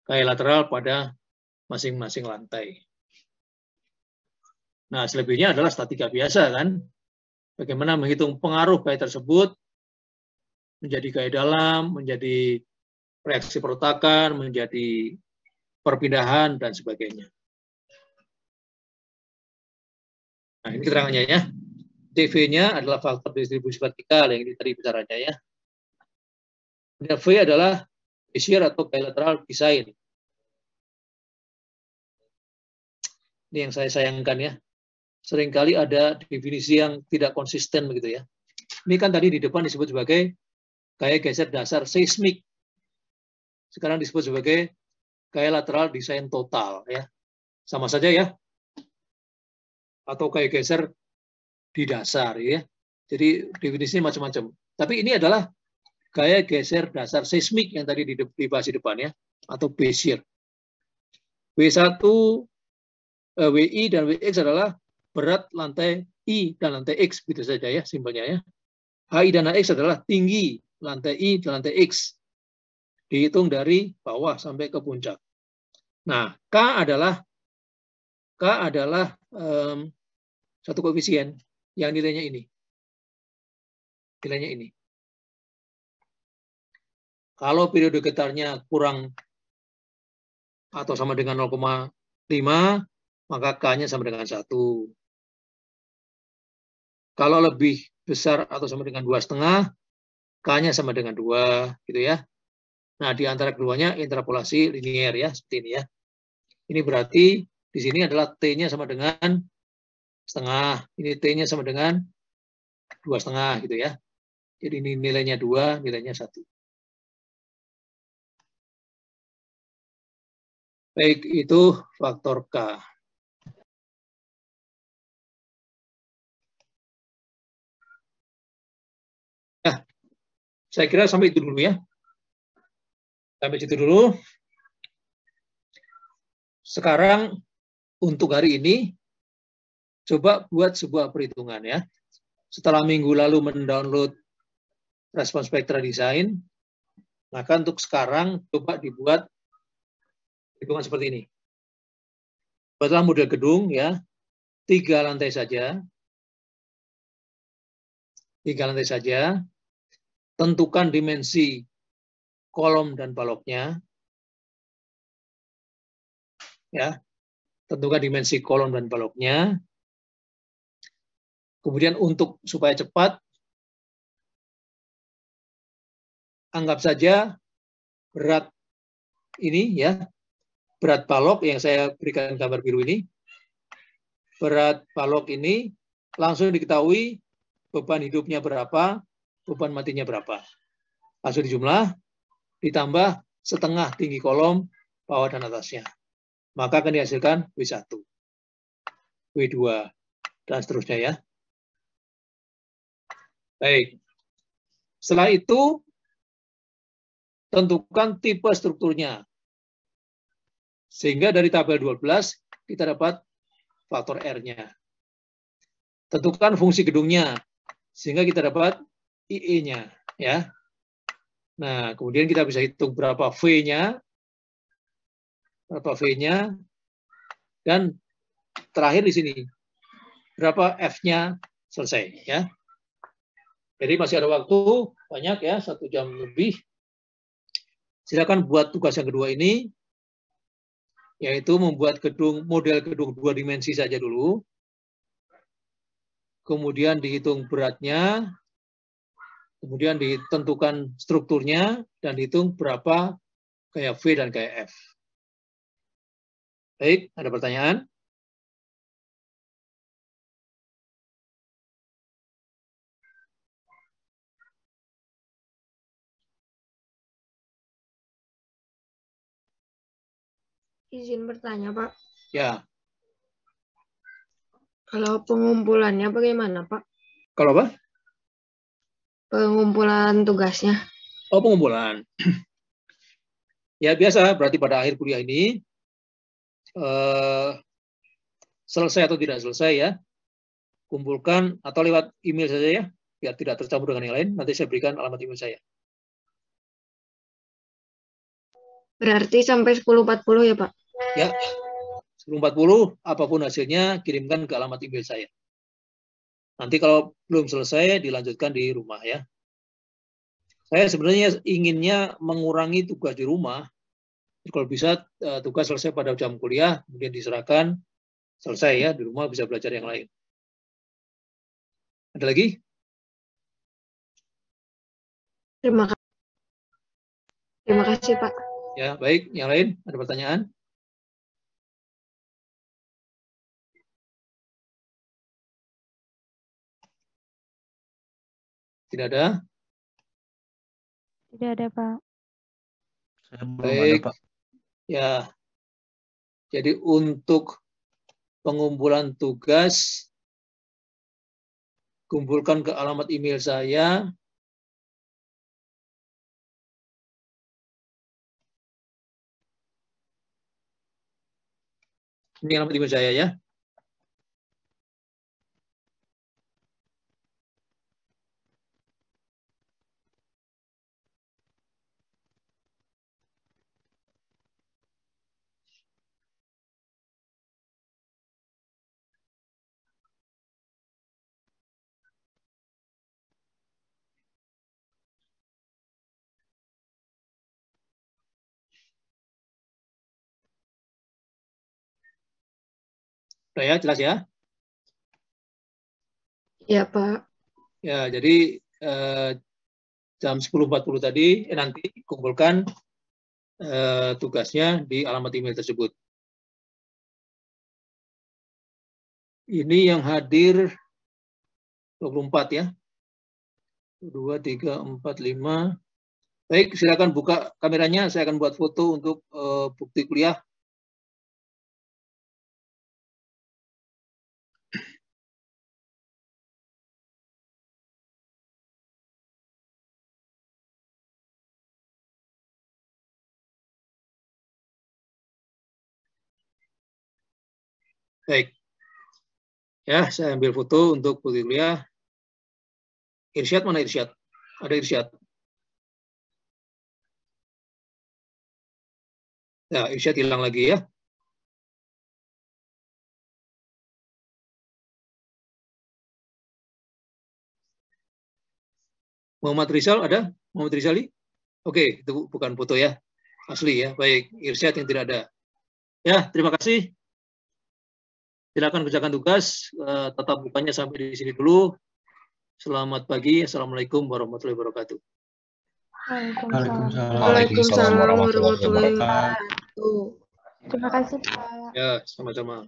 Gaya lateral pada masing-masing lantai. Nah, selebihnya adalah statika biasa kan. Bagaimana menghitung pengaruh gaya tersebut menjadi gaya dalam, menjadi reaksi perletakan, menjadi perpindahan, dan sebagainya. Nah, ini keterangannya ya. CV-nya adalah faktor distribusi vertikal yang ini tadi bicaranya ya. Dan V adalah shear atau gaya lateral desain. Ini yang saya sayangkan ya. Seringkali ada definisi yang tidak konsisten begitu ya. Ini kan tadi di depan disebut sebagai gaya geser dasar seismik. Sekarang disebut sebagai gaya lateral desain total ya. Sama saja ya. Atau gaya geser di dasar ya. Jadi definisinya macam-macam. Tapi ini adalah gaya geser dasar seismik yang tadi dibahas di depan ya, atau Bezier. W1, WI dan WX adalah berat lantai I dan lantai X, begitu saja ya simpelnya ya. HI dan HX adalah tinggi lantai I dan lantai X. Dihitung dari bawah sampai ke puncak. Nah, K adalah satu koefisien yang nilainya ini. Nilainya ini. Kalau periode getarnya kurang atau sama dengan 0,5, maka K-nya sama dengan 1. Kalau lebih besar atau sama dengan 2,5, K-nya sama dengan 2, gitu ya. Nah, di antara keduanya interpolasi linier ya, seperti ini ya. Ini berarti di sini adalah T-nya sama dengan setengah, ini T-nya sama dengan 2,5 gitu ya. Jadi ini nilainya 2, nilainya 1. Baik, itu faktor K. Ya, saya kira sampai itu dulu ya. Sampai situ dulu. Sekarang untuk hari ini, coba buat sebuah perhitungan ya. Setelah minggu lalu mendownload Respon Spektra Design, maka untuk sekarang coba dibuat hitungan seperti ini. Buatlah model gedung ya, 3 lantai saja. 3 lantai saja. Tentukan dimensi kolom dan baloknya. Ya. Tentukan dimensi kolom dan baloknya. Kemudian untuk supaya cepat, anggap saja berat ini ya, berat balok yang saya berikan gambar biru ini, berat balok ini langsung diketahui beban hidupnya berapa, beban matinya berapa. Langsung dijumlah, ditambah setengah tinggi kolom, bawah dan atasnya. Maka akan dihasilkan W1, W2, dan seterusnya ya. Baik. Setelah itu, tentukan tipe strukturnya. Sehingga dari tabel 12, kita dapat faktor R-nya. Tentukan fungsi gedungnya. Sehingga kita dapat IE-nya. Ya. Nah, kemudian kita bisa hitung berapa V-nya. Berapa V-nya. Dan terakhir di sini. Berapa F-nya selesai. Ya. Jadi masih ada waktu banyak ya, 1 jam lebih. Silakan buat tugas yang kedua ini, yaitu membuat model gedung 2 dimensi saja dulu. Kemudian dihitung beratnya, kemudian ditentukan strukturnya, dan dihitung berapa gaya V dan gaya F. Baik, ada pertanyaan? Izin bertanya, Pak. Ya. Kalau pengumpulannya bagaimana, Pak? Kalau apa? Pengumpulan tugasnya. Oh, pengumpulan. Ya, biasa. Berarti pada akhir kuliah ini, selesai atau tidak selesai ya, kumpulkan atau lewat email saja ya, biar tidak tercampur dengan yang lain. Nanti saya berikan alamat email saya. Berarti sampai 10.40 ya, Pak? Ya, 10.40, apapun hasilnya, kirimkan ke alamat email saya. Nanti kalau belum selesai, dilanjutkan di rumah ya. Saya sebenarnya inginnya mengurangi tugas di rumah. Jadi kalau bisa, tugas selesai pada jam kuliah, kemudian diserahkan, selesai ya, di rumah bisa belajar yang lain. Ada lagi? Terima kasih, Pak. Ya, baik. Yang lain, ada pertanyaan? Tidak ada? Tidak ada, Pak. Saya belum Baik. ada, Pak. Ya. Jadi untuk pengumpulan tugas kumpulkan ke alamat email saya. Ini alamat email saya ya. Udah ya, jelas ya? Ya, Pak. Ya, jadi jam 10.40 tadi nanti kumpulkan tugasnya di alamat email tersebut. Ini yang hadir 24 ya. 2, 3, 4, 5. Baik, silakan buka kameranya. Saya akan buat foto untuk bukti kuliah. Baik. Ya, saya ambil foto untuk bukti kuliah. Irsyad mana Irsyad? Ada Irsyad. Ya, Irsyad hilang lagi ya. Muhammad Rizal ada? Muhammad Rizali? Oke, itu bukan foto ya. Asli ya. Baik, Irsyad yang tidak ada. Ya, terima kasih. Silakan kerjakan tugas. Tetap bukanya sampai di sini dulu. Selamat pagi. Assalamualaikum warahmatullahi wabarakatuh. Waalaikumsalam warahmatullahi wabarakatuh. Terima kasih, Pak. Ya, sama-sama.